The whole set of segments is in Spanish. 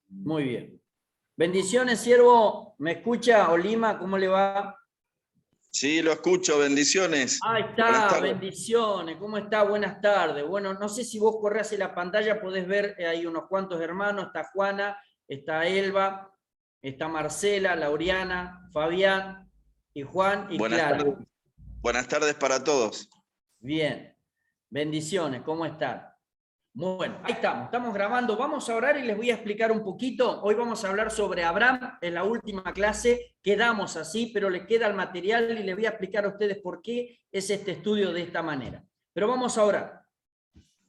Muy bien. Bendiciones, siervo. ¿Me escucha, Olima? ¿Cómo le va? Sí, lo escucho. Bendiciones. Ahí Buenas está, tardes. bendiciones. ¿Cómo está? Buenas tardes. Bueno, no sé si vos corres hacia la pantalla, podés ver, hay unos cuantos hermanos. Está Juana, está Elba, está Marcela, Lauriana, Fabián y Juan y Buenas Clara. tardes. Buenas tardes para todos. Bien. Bendiciones. ¿Cómo están? Bueno, ahí estamos grabando, vamos a orar y les voy a explicar un poquito. Hoy vamos a hablar sobre Abraham, en la última clase quedamos así, pero les queda el material y les voy a explicar a ustedes por qué es este estudio de esta manera. Pero vamos a orar.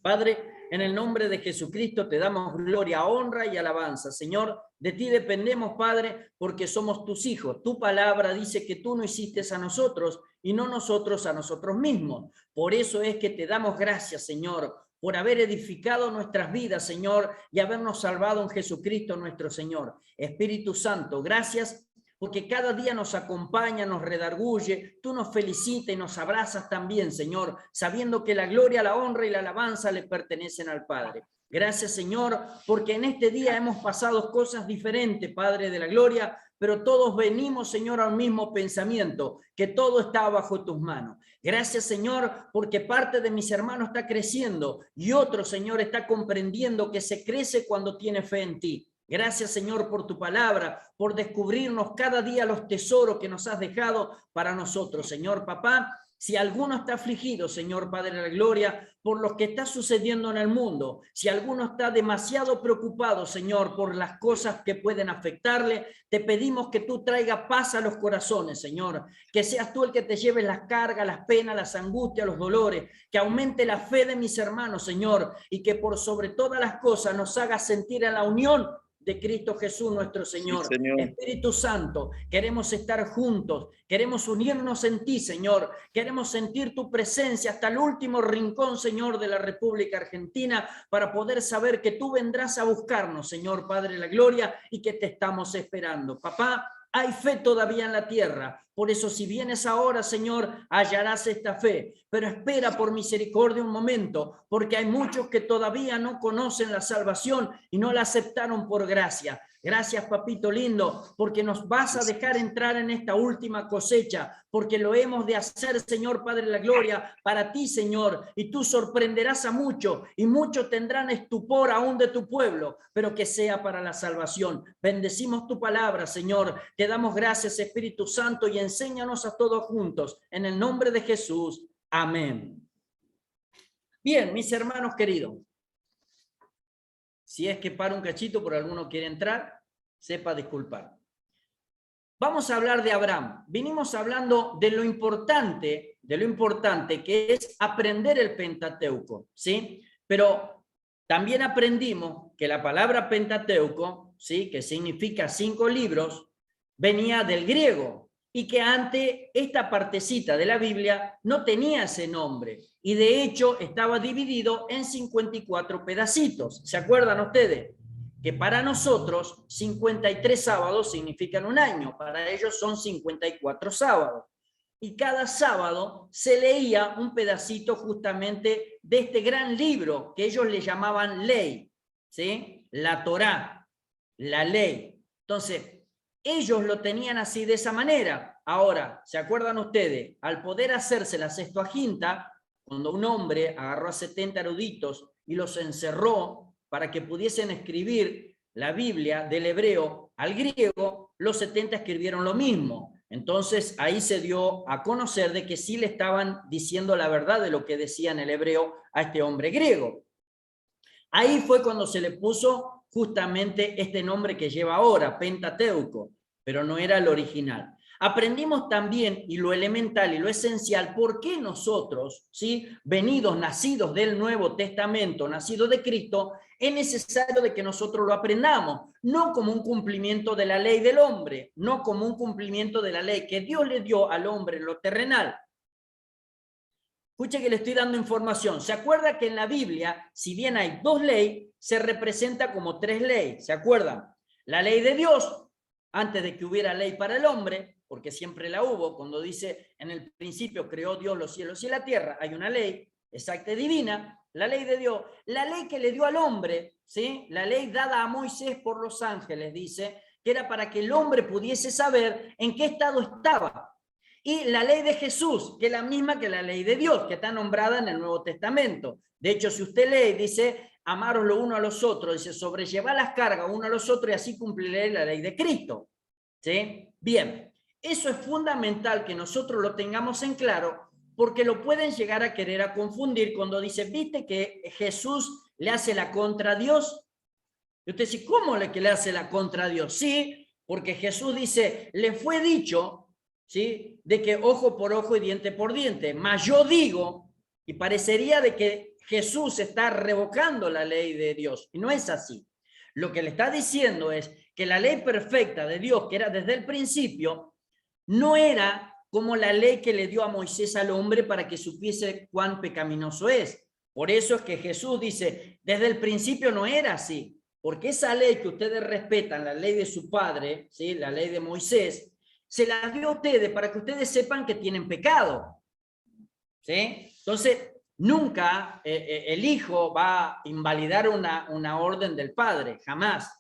Padre, en el nombre de Jesucristo te damos gloria, honra y alabanza. Señor, de ti dependemos, Padre, porque somos tus hijos. Tu palabra dice que tú no hiciste a nosotros y no nosotros a nosotros mismos. Por eso es que te damos gracias, Señor, por haber edificado nuestras vidas, Señor, y habernos salvado en Jesucristo nuestro Señor. Espíritu Santo, gracias porque cada día nos acompaña, nos redarguye, tú nos felicitas y nos abrazas también, Señor, sabiendo que la gloria, la honra y la alabanza le pertenecen al Padre. Gracias, Señor, porque en este día hemos pasado cosas diferentes, Padre de la gloria, pero todos venimos, Señor, a un mismo pensamiento, que todo está bajo tus manos. Gracias, Señor, porque parte de mis hermanos está creciendo y otro, Señor, está comprendiendo que se crece cuando tiene fe en ti. Gracias, Señor, por tu palabra, por descubrirnos cada día los tesoros que nos has dejado para nosotros, Señor Papá. Si alguno está afligido, Señor Padre de la Gloria, por lo que está sucediendo en el mundo, si alguno está demasiado preocupado, Señor, por las cosas que pueden afectarle, te pedimos que tú traigas paz a los corazones, Señor, que seas tú el que te lleves las cargas, las penas, las angustias, los dolores, que aumente la fe de mis hermanos, Señor, y que por sobre todas las cosas nos haga sentir en la unión de Cristo Jesús nuestro Señor. Sí, Señor. Espíritu Santo, queremos estar juntos, queremos unirnos en ti, Señor, queremos sentir tu presencia hasta el último rincón, Señor, de la República Argentina, para poder saber que tú vendrás a buscarnos, Señor Padre de la Gloria, y que te estamos esperando. Papá, hay fe todavía en la tierra, por eso si vienes ahora, Señor, hallarás esta fe, pero espera por misericordia un momento, porque hay muchos que todavía no conocen la salvación y no la aceptaron por gracia. Gracias, papito lindo, porque nos vas a dejar entrar en esta última cosecha, porque lo hemos de hacer, Señor Padre de la Gloria, para ti, Señor, y tú sorprenderás a muchos, y muchos tendrán estupor aún de tu pueblo, pero que sea para la salvación. Bendecimos tu palabra, Señor, te damos gracias, Espíritu Santo, y enséñanos a todos juntos, en el nombre de Jesús. Amén. Bien, mis hermanos queridos, si es que para un cachito por alguno quiere entrar, sepa disculpar. Vamos a hablar de Abraham. Vinimos hablando de lo importante que es aprender el Pentateuco, ¿sí? Pero también aprendimos que la palabra Pentateuco, ¿sí? Que significa 5 libros, venía del griego y que antes esta partecita de la Biblia no tenía ese nombre y de hecho estaba dividido en 54 pedacitos. ¿Se acuerdan ustedes? Que para nosotros 53 sábados significan un año, para ellos son 54 sábados. Y cada sábado se leía un pedacito justamente de este gran libro que ellos le llamaban ley, ¿sí? La Torá, la ley. Entonces, ellos lo tenían así de esa manera. Ahora, ¿se acuerdan ustedes? Al poder hacerse la Sextuaginta, cuando un hombre agarró a 70 eruditos y los encerró para que pudiesen escribir la Biblia del hebreo al griego, los 70 escribieron lo mismo. Entonces ahí se dio a conocer de que sí le estaban diciendo la verdad de lo que decía en el hebreo a este hombre griego. Ahí fue cuando se le puso justamente este nombre que lleva ahora, Pentateuco, pero no era el original. Aprendimos también, y lo elemental y lo esencial, por qué nosotros, ¿sí? Venidos, nacidos del Nuevo Testamento, nacidos de Cristo, es necesario de que nosotros lo aprendamos, no como un cumplimiento de la ley del hombre, no como un cumplimiento de la ley que Dios le dio al hombre en lo terrenal. Escuche que le estoy dando información. ¿Se acuerda que en la Biblia, si bien hay 2 leyes, se representa como 3 leyes? ¿Se acuerdan? La ley de Dios, antes de que hubiera ley para el hombre, porque siempre la hubo, cuando dice en el principio creó Dios los cielos y la tierra, hay una ley exacta y divina. la ley de Dios, la ley que le dio al hombre, ¿sí? La ley dada a Moisés por los ángeles, dice, que era para que el hombre pudiese saber en qué estado estaba. Y la ley de Jesús, que es la misma que la ley de Dios, que está nombrada en el Nuevo Testamento. De hecho, si usted lee, dice, amaros los unos a los otros, dice, sobrellevar las cargas uno a los otros y así cumpliré la ley de Cristo. ¿Sí? Bien, eso es fundamental que nosotros lo tengamos en claro, porque lo pueden llegar a querer a confundir cuando dice, ¿viste que Jesús le hace la contra a Dios? Y usted dice, ¿cómo que le hace la contra a Dios? Sí, porque Jesús dice, le fue dicho, ¿sí?, de que ojo por ojo y diente por diente. Mas yo digo, y parecería de que Jesús está revocando la ley de Dios, y no es así. Lo que le está diciendo es que la ley perfecta de Dios, que era desde el principio, no era como la ley que le dio a Moisés al hombre para que supiese cuán pecaminoso es. Por eso es que Jesús dice, desde el principio no era así, porque esa ley que ustedes respetan, la ley de su padre, ¿sí?, la ley de Moisés, se la dio a ustedes para que ustedes sepan que tienen pecado. ¿Sí? Entonces, nunca el hijo va a invalidar una orden del padre, jamás.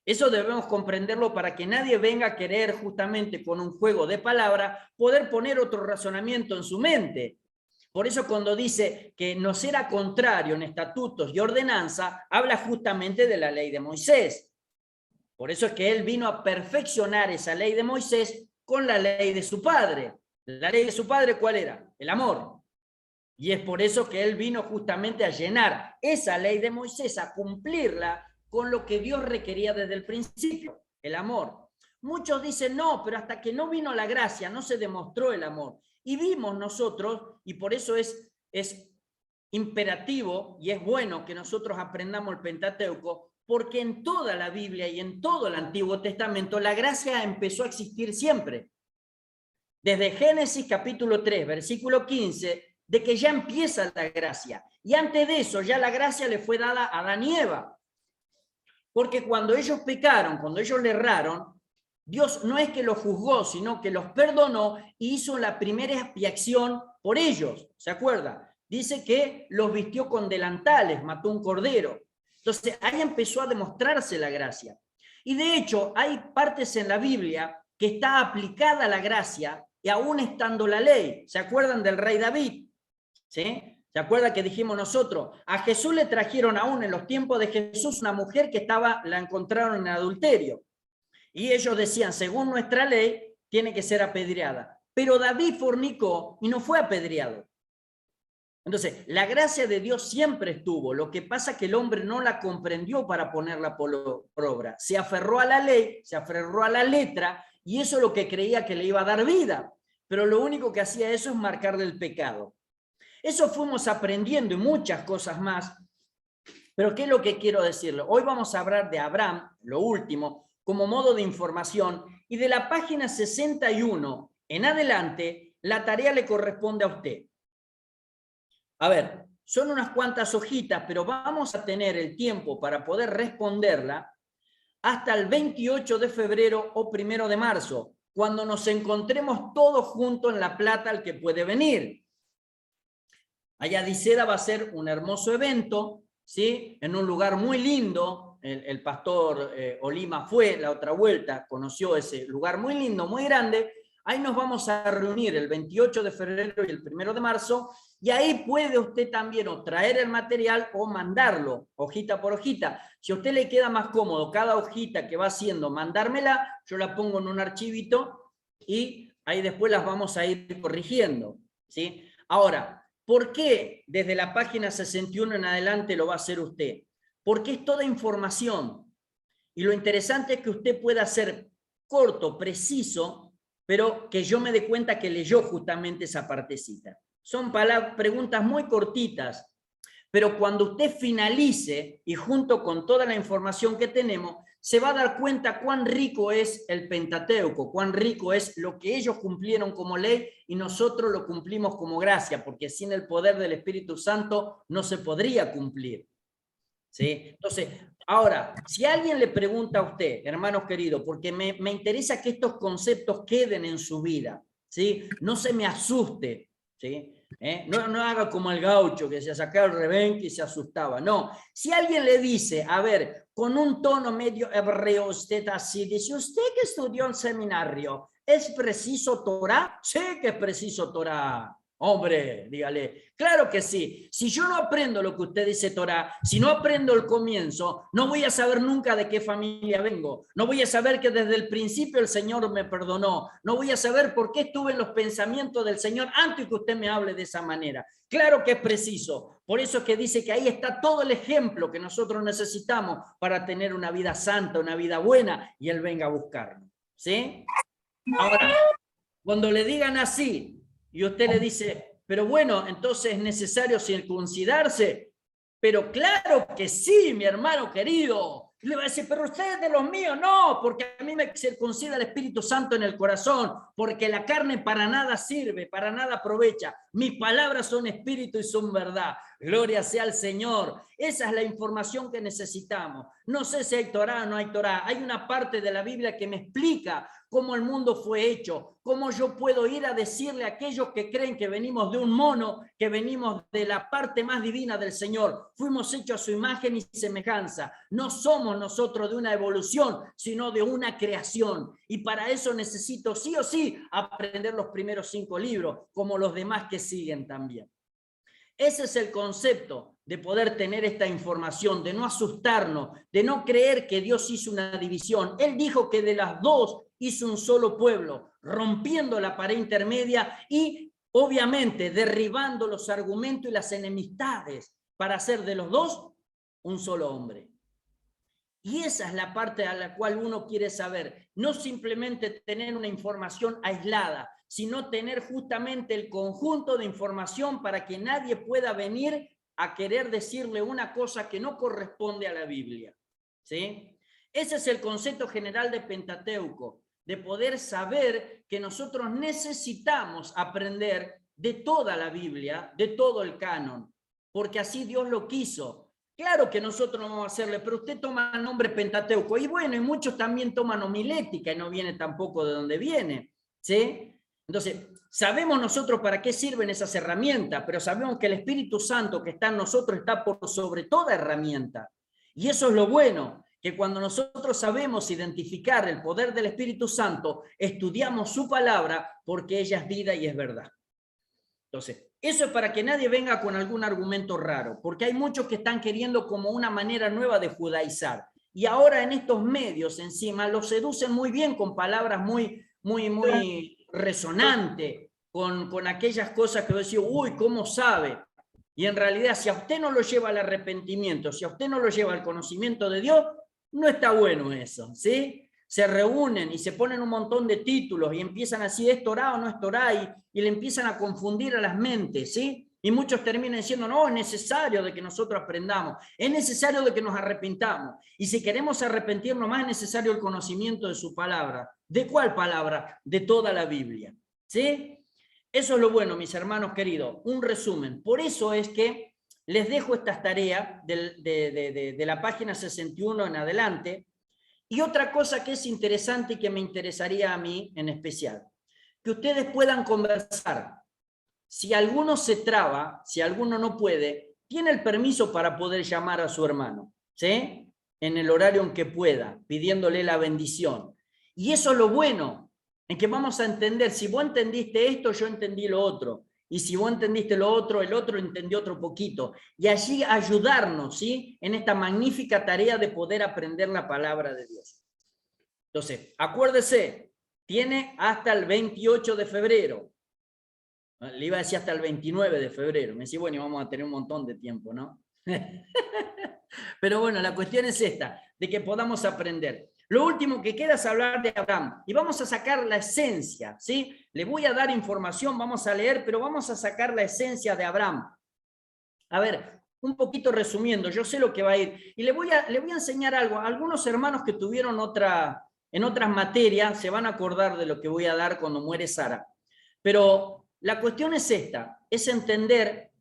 Eso debemos comprenderlo para que nadie venga a querer justamente con un juego de palabras poder poner otro razonamiento en su mente. Por eso cuando dice que nos era contrario en estatutos y ordenanza, habla justamente de la ley de Moisés. Por eso es que él vino a perfeccionar esa ley de Moisés con la ley de su padre. La ley de su padre, ¿cuál era? El amor. Y es por eso que él vino justamente a llenar esa ley de Moisés, a cumplirla con lo que Dios requería desde el principio, el amor. Muchos dicen, no, pero hasta que no vino la gracia no se demostró el amor. Y vimos nosotros, y por eso es imperativo y es bueno que nosotros aprendamos el Pentateuco, porque en toda la Biblia y en todo el Antiguo Testamento la gracia empezó a existir siempre. Desde Génesis capítulo 3, versículo 15, de que ya empieza la gracia. Y antes de eso ya la gracia le fue dada a Adán y Eva. Porque cuando ellos pecaron, cuando ellos le erraron, Dios no es que los juzgó, sino que los perdonó y hizo la primera expiación por ellos. ¿Se acuerda? Dice que los vistió con delantales, mató un cordero. Entonces ahí empezó a demostrarse la gracia. Y de hecho hay partes en la Biblia que está aplicada la gracia y aún estando la ley. ¿Se acuerdan del rey David? ¿Sí? ¿Se acuerda que dijimos nosotros? A Jesús le trajeron aún en los tiempos de Jesús una mujer que la encontraron en adulterio. Y ellos decían, según nuestra ley, tiene que ser apedreada. Pero David fornicó y no fue apedreado. Entonces, la gracia de Dios siempre estuvo. Lo que pasa es que el hombre no la comprendió para ponerla por obra. Se aferró a la ley, se aferró a la letra, y eso es lo que creía que le iba a dar vida. Pero lo único que hacía eso es marcarle el pecado. Eso fuimos aprendiendo y muchas cosas más. Pero ¿qué es lo que quiero decirle? Hoy vamos a hablar de Abraham, lo último, como modo de información, y de la página 61 en adelante, la tarea le corresponde a usted. A ver, son unas cuantas hojitas, pero vamos a tener el tiempo para poder responderla hasta el 28 de febrero o 1 de marzo, cuando nos encontremos todos juntos en La Plata, el que puede venir. Allá Diceda va a ser un hermoso evento, ¿sí?, en un lugar muy lindo. El pastor Olima fue la otra vuelta, conoció ese lugar muy lindo, muy grande. Ahí nos vamos a reunir el 28 de febrero y el 1 de marzo, y ahí puede usted también o traer el material o mandarlo, hojita por hojita. Si a usted le queda más cómodo cada hojita que va haciendo, mandármela, yo la pongo en un archivito y ahí después las vamos a ir corrigiendo, ¿sí? Ahora, ¿por qué desde la página 61 en adelante lo va a hacer usted? Porque es toda información. Y lo interesante es que usted pueda ser corto, preciso, pero que yo me dé cuenta que leyó justamente esa partecita. Son preguntas muy cortitas, pero cuando usted finalice y junto con toda la información que tenemos, se va a dar cuenta cuán rico es el Pentateuco, cuán rico es lo que ellos cumplieron como ley y nosotros lo cumplimos como gracia, porque sin el poder del Espíritu Santo no se podría cumplir. ¿Sí? Entonces, ahora, si alguien le pregunta a usted, hermanos queridos, porque me interesa que estos conceptos queden en su vida, ¿sí? No se me asuste, ¿sí? No haga como el gaucho que se sacaba el rebenque y se asustaba. No, si alguien le dice, a ver, con un tono medio hebreo, usted así, dice, usted que estudió en seminario, ¿es preciso Torah? Sí que es preciso Torah. Hombre, dígale, claro que sí. Si yo no aprendo lo que usted dice Torah, si no aprendo el comienzo, no voy a saber nunca de qué familia vengo. No voy a saber que desde el principio el Señor me perdonó. No voy a saber por qué estuve en los pensamientos del Señor antes que usted me hable de esa manera. Claro que es preciso. Por eso es que dice que ahí está todo el ejemplo que nosotros necesitamos para tener una vida santa, una vida buena, y Él venga a buscarnos. ¿Sí? Ahora, cuando le digan así, y usted le dice, pero bueno, entonces es necesario circuncidarse. Pero claro que sí, mi hermano querido. Le va a decir, pero usted es de los míos. No, porque a mí me circuncida el Espíritu Santo en el corazón, porque la carne para nada sirve, para nada aprovecha. Mis palabras son espíritu y son verdad. Gloria sea al Señor. Esa es la información que necesitamos. No sé si hay Torá o no hay Torá. Hay una parte de la Biblia que me explica cómo el mundo fue hecho, cómo yo puedo ir a decirle a aquellos que creen que venimos de un mono, que venimos de la parte más divina del Señor. Fuimos hechos a su imagen y semejanza. No somos nosotros de una evolución, sino de una creación. Y para eso necesito sí o sí aprender los primeros 5 libros, como los demás que siguen también. Ese es el concepto de poder tener esta información, de no asustarnos, de no creer que Dios hizo una división. Él dijo que de las dos hizo un solo pueblo, rompiendo la pared intermedia y obviamente derribando los argumentos y las enemistades para hacer de los dos un solo hombre. Y esa es la parte a la cual uno quiere saber, no simplemente tener una información aislada, sino tener justamente el conjunto de información para que nadie pueda venir a querer decirle una cosa que no corresponde a la Biblia. ¿Sí? Ese es el concepto general de Pentateuco, de poder saber que nosotros necesitamos aprender de toda la Biblia, de todo el canon, porque así Dios lo quiso. Claro que nosotros no vamos a hacerle, pero usted toma el nombre Pentateuco, y bueno, y muchos también toman homilética y no viene tampoco de donde viene, ¿sí? Entonces, sabemos nosotros para qué sirven esas herramientas, pero sabemos que el Espíritu Santo que está en nosotros está por sobre toda herramienta. Y eso es lo bueno, que cuando nosotros sabemos identificar el poder del Espíritu Santo, estudiamos su palabra porque ella es vida y es verdad. Entonces, eso es para que nadie venga con algún argumento raro, porque hay muchos que están queriendo como una manera nueva de judaizar. Y ahora en estos medios encima los seducen muy bien con palabras muy resonantes, con aquellas cosas que vos decís, uy, ¿cómo sabe? Y en realidad, si a usted no lo lleva al arrepentimiento, si a usted no lo lleva al conocimiento de Dios, no está bueno eso, ¿sí? Se reúnen y se ponen un montón de títulos y empiezan así, ¿es Torá o no es Torá? Y le empiezan a confundir a las mentes, ¿sí? Y muchos terminan diciendo, no, es necesario de que nosotros aprendamos, es necesario de que nos arrepintamos. Y si queremos arrepentirnos más, es necesario el conocimiento de su palabra. ¿De cuál palabra? De toda la Biblia, ¿sí? Eso es lo bueno, mis hermanos queridos, un resumen. Por eso es que les dejo estas tareas de la página 61 en adelante. Y otra cosa que es interesante y que me interesaría a mí en especial, que ustedes puedan conversar. Si alguno se traba, si alguno no puede, tiene el permiso para poder llamar a su hermano, ¿sí? En el horario en que pueda, pidiéndole la bendición. Y eso es lo bueno, en que vamos a entender, si vos entendiste esto, yo entendí lo otro. Y si vos entendiste lo otro, el otro entendió otro poquito. Y allí ayudarnos, ¿sí? En esta magnífica tarea de poder aprender la palabra de Dios. Entonces, acuérdese, tiene hasta el 28 de febrero. Le iba a decir hasta el 29 de febrero. Me decía, bueno, vamos a tener un montón de tiempo, ¿no? Pero bueno, la cuestión es esta, de que podamos aprender. Lo último que queda es hablar de Abraham. Y vamos a sacar la esencia, ¿sí? Le voy a dar información, vamos a leer, pero vamos a sacar la esencia de Abraham. A ver, un poquito resumiendo, yo sé lo que va a ir. Y le voy a enseñar algo. Algunos hermanos que tuvieron en otras materias se van a acordar de lo que voy a dar cuando muere Sara. Pero la cuestión es esta, es entender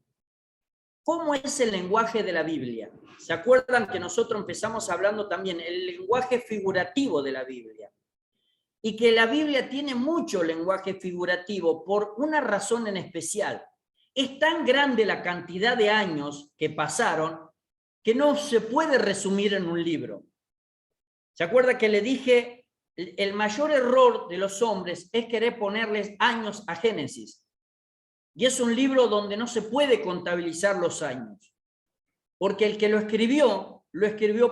cómo es el lenguaje de la Biblia. ¿Se acuerdan que nosotros empezamos hablando también el lenguaje figurativo de la Biblia? Y que la Biblia tiene mucho lenguaje figurativo por una razón en especial. es tan grande la cantidad de años que pasaron que no se puede resumir en un libro. ¿Se acuerda que le dije? El mayor error de los hombres es querer ponerles años a Génesis. Y es un libro donde no se puede contabilizar los años. Porque el que lo escribió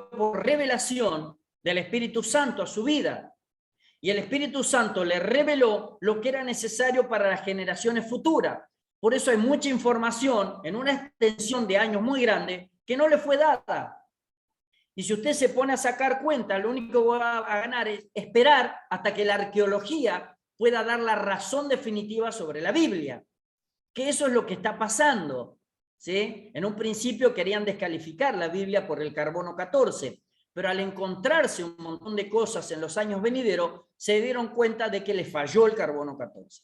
por revelación del Espíritu Santo a su vida. Y el Espíritu Santo le reveló lo que era necesario para las generaciones futuras. Por eso hay mucha información en una extensión de años muy grande que no le fue dada. Y si usted se pone a sacar cuenta, lo único que va a ganar es esperar hasta que la arqueología pueda dar la razón definitiva sobre la Biblia. Que eso es lo que está pasando, ¿sí? En un principio querían descalificar la Biblia por el carbono 14, pero al encontrarse un montón de cosas en los años venideros, se dieron cuenta de que les falló el carbono 14.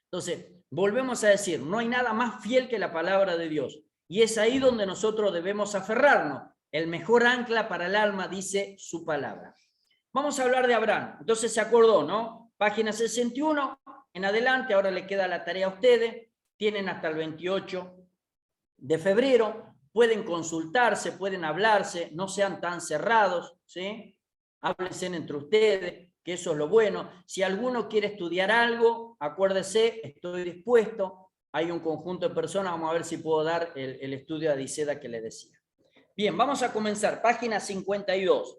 Entonces, volvemos a decir, no hay nada más fiel que la palabra de Dios. Y es ahí donde nosotros debemos aferrarnos. El mejor ancla para el alma, dice su palabra. Vamos a hablar de Abraham. Entonces se acordó, ¿no? Página 61 en adelante, ahora le queda la tarea a ustedes. Tienen hasta el 28 de febrero. Pueden consultarse, pueden hablarse, no sean tan cerrados, ¿sí? Háblense entre ustedes, que eso es lo bueno. Si alguno quiere estudiar algo, acuérdese, estoy dispuesto. Hay un conjunto de personas, vamos a ver si puedo dar el estudio de Adiseda que le decía. Bien, vamos a comenzar. Página 52.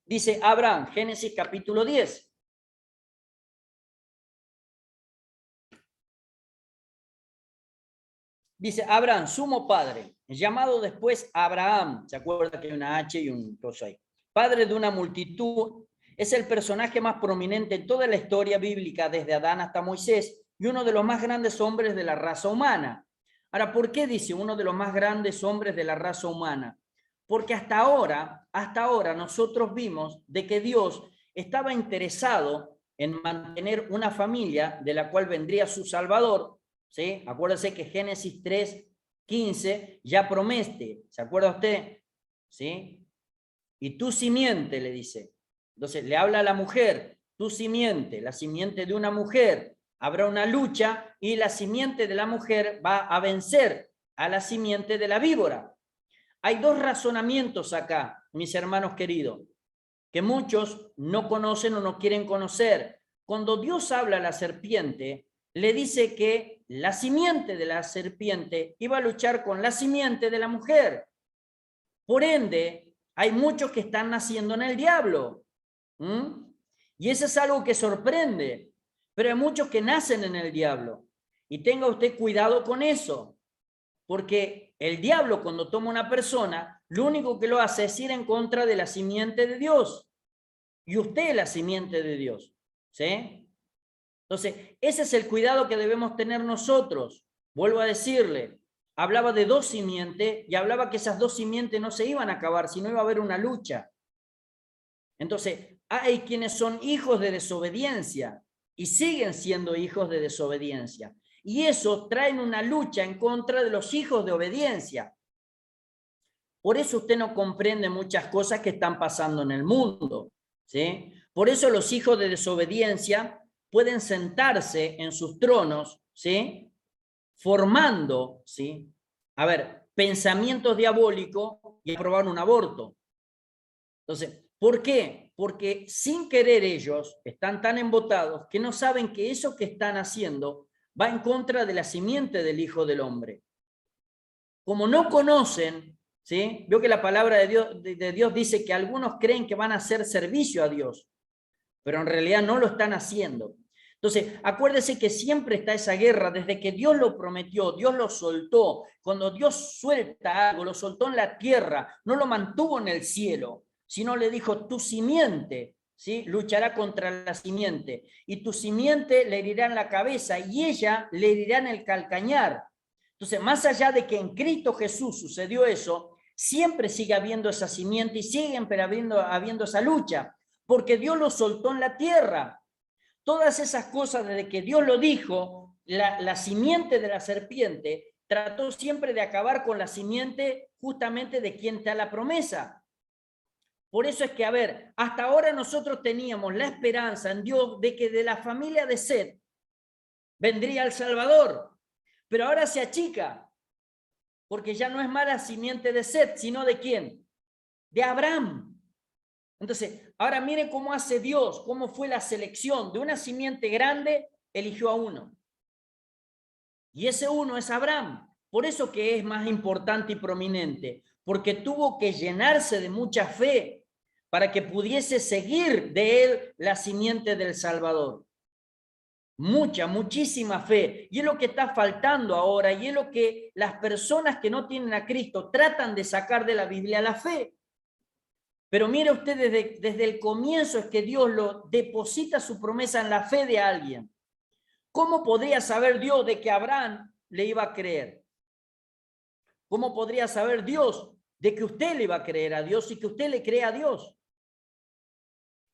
Dice Abraham, Génesis capítulo 10. Dice Abraham, sumo padre, llamado después Abraham. ¿Se acuerda que hay una H y un cosa ahí? Padre de una multitud, es el personaje más prominente en toda la historia bíblica, desde Adán hasta Moisés, y uno de los más grandes hombres de la raza humana. Ahora, ¿por qué dice uno de los más grandes hombres de la raza humana? Porque hasta ahora nosotros vimos de que Dios estaba interesado en mantener una familia de la cual vendría su Salvador, ¿sí? Acuérdese que Génesis 3:15 ya promete, ¿se acuerda usted? ¿Sí? Y tu simiente, le dice. Entonces le habla a la mujer, tu simiente, la simiente de una mujer. Habrá una lucha y la simiente de la mujer va a vencer a la simiente de la víbora. Hay dos razonamientos acá, mis hermanos queridos, que muchos no conocen o no quieren conocer. Cuando Dios habla a la serpiente, le dice que la simiente de la serpiente iba a luchar con la simiente de la mujer. Por ende, hay muchos que están naciendo en el diablo. Y eso es algo que sorprende. Pero hay muchos que nacen en el diablo. Y tenga usted cuidado con eso. Porque el diablo, cuando toma una persona, lo único que lo hace es ir en contra de la simiente de Dios. Y usted es la simiente de Dios. ¿Sí? Entonces, ese es el cuidado que debemos tener nosotros. Vuelvo a decirle, hablaba de dos simientes y hablaba que esas dos simientes no se iban a acabar, sino iba a haber una lucha. Entonces, hay quienes son hijos de desobediencia y siguen siendo hijos de desobediencia. Y eso traen una lucha en contra de los hijos de obediencia. Por eso usted no comprende muchas cosas que están pasando en el mundo, ¿sí? Por eso los hijos de desobediencia pueden sentarse en sus tronos, ¿sí? Formando, ¿sí? A ver, pensamientos diabólicos y aprobar un aborto. Entonces, ¿por qué? Porque sin querer ellos están tan embotados que no saben que eso que están haciendo va en contra de la simiente del Hijo del Hombre. Como no conocen, ¿sí? Veo que la palabra de Dios dice que algunos creen que van a hacer servicio a Dios, pero en realidad no lo están haciendo. Entonces, acuérdese que siempre está esa guerra, desde que Dios lo prometió, Dios lo soltó. Cuando Dios suelta algo, lo soltó en la tierra, no lo mantuvo en el cielo, sino le dijo, tu simiente, ¿sí? Luchará contra la simiente, y tu simiente le herirá en la cabeza, y ella le herirá en el calcañar. Entonces, más allá de que en Cristo Jesús sucedió eso, siempre sigue habiendo esa simiente y sigue habiendo esa lucha, porque Dios lo soltó en la tierra. Todas esas cosas, desde que Dios lo dijo, la simiente de la serpiente trató siempre de acabar con la simiente justamente de quien te da la promesa. Por eso es que, a ver, hasta ahora nosotros teníamos la esperanza en Dios de que de la familia de Set vendría el Salvador. Pero ahora se achica, porque ya no es más la simiente de Set, sino ¿de quién? De Abraham. Entonces, ahora miren cómo hace Dios, cómo fue la selección. De una simiente grande, eligió a uno. Y ese uno es Abraham. Por eso que es más importante y prominente, porque tuvo que llenarse de mucha fe para que pudiese seguir de él la simiente del Salvador. Muchísima fe. Y es lo que está faltando ahora, y es lo que las personas que no tienen a Cristo tratan de sacar de la Biblia, la fe. Pero mire usted, desde el comienzo es que Dios lo deposita su promesa en la fe de alguien. ¿Cómo podría saber Dios de que Abraham le iba a creer? ¿Cómo podría saber Dios de que usted le iba a creer a Dios y que usted le cree a Dios?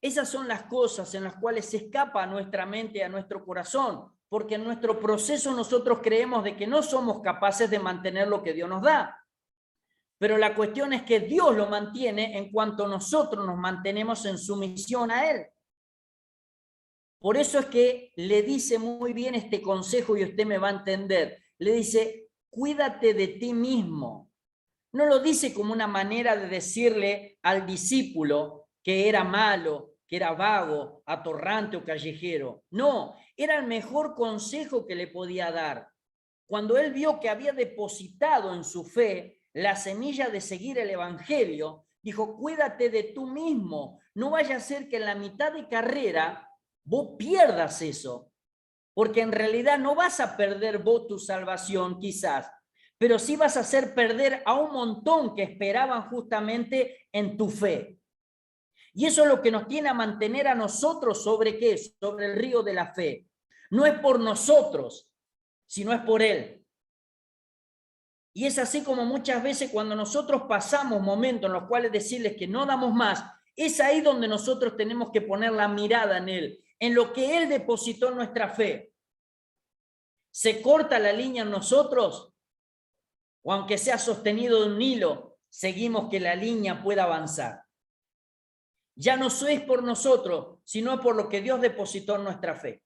Esas son las cosas en las cuales se escapa a nuestra mente y a nuestro corazón, porque en nuestro proceso nosotros creemos de que no somos capaces de mantener lo que Dios nos da. Pero la cuestión es que Dios lo mantiene en cuanto nosotros nos mantenemos en sumisión a Él. Por eso es que le dice muy bien este consejo y usted me va a entender. Le dice, cuídate de ti mismo. No lo dice como una manera de decirle al discípulo que era malo, que era vago, atorrante o callejero. No, era el mejor consejo que le podía dar. Cuando él vio que había depositado en su fe la semilla de seguir el evangelio, dijo, cuídate de tú mismo. No vaya a ser que en la mitad de carrera vos pierdas eso, porque en realidad no vas a perder vos tu salvación quizás, pero sí vas a hacer perder a un montón que esperaban justamente en tu fe. Y eso es lo que nos tiene a mantener a nosotros sobre qué, sobre el río de la fe. No es por nosotros, sino es por Él. Y es así como muchas veces cuando nosotros pasamos momentos en los cuales decirles que no damos más, es ahí donde nosotros tenemos que poner la mirada en Él, en lo que Él depositó en nuestra fe. ¿Se corta la línea en nosotros? O aunque sea sostenido de un hilo, seguimos que la línea pueda avanzar. Ya no es por nosotros, sino por lo que Dios depositó en nuestra fe.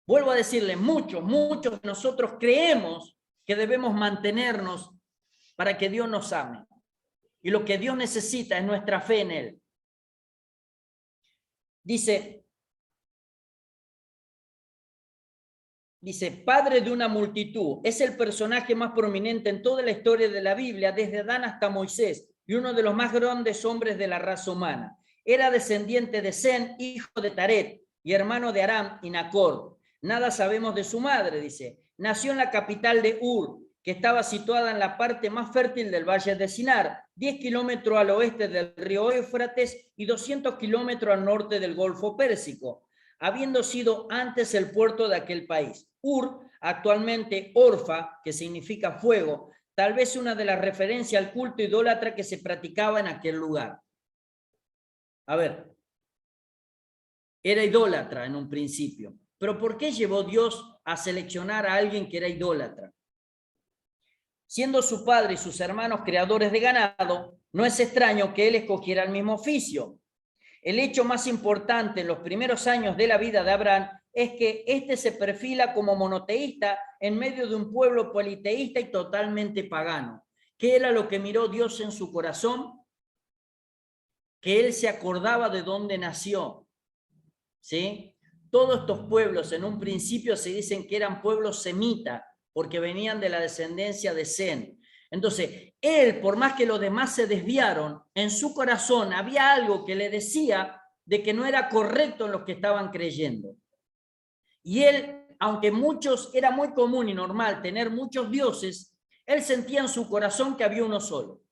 Vuelvo a decirle, muchos de nosotros creemos que debemos mantenernos para que Dios nos ame. Y lo que Dios necesita es nuestra fe en Él. Dice, padre de una multitud, es el personaje más prominente en toda la historia de la Biblia, desde Adán hasta Moisés, y uno de los más grandes hombres de la raza humana. Era descendiente de Sem, hijo de Taret, y hermano de Aram y Nacor. Nada sabemos de su madre, dice. Nació en la capital de Ur, que estaba situada en la parte más fértil del valle de Sinar, 10 kilómetros al oeste del río Éufrates y 200 kilómetros al norte del Golfo Pérsico, habiendo sido antes el puerto de aquel país. Ur, actualmente Orfa, que significa fuego, tal vez una de las referencias al culto idólatra que se practicaba en aquel lugar. A ver, era idólatra en un principio, pero ¿por qué llevó Dios a seleccionar a alguien que era idólatra? Siendo su padre y sus hermanos creadores de ganado, no es extraño que él escogiera el mismo oficio. El hecho más importante en los primeros años de la vida de Abraham es que éste se perfila como monoteísta en medio de un pueblo politeísta y totalmente pagano. ¿Qué era lo que miró Dios en su corazón? Que él se acordaba de dónde nació. ¿Sí? Todos estos pueblos en un principio se dicen que eran pueblos semitas, porque venían de la descendencia de Sem. Entonces, él, por más que los demás se desviaron, en su corazón había algo que le decía de que no era correcto en lo que estaban creyendo. Y él, aunque era muy común y normal tener muchos dioses, él sentía en su corazón que había uno solo.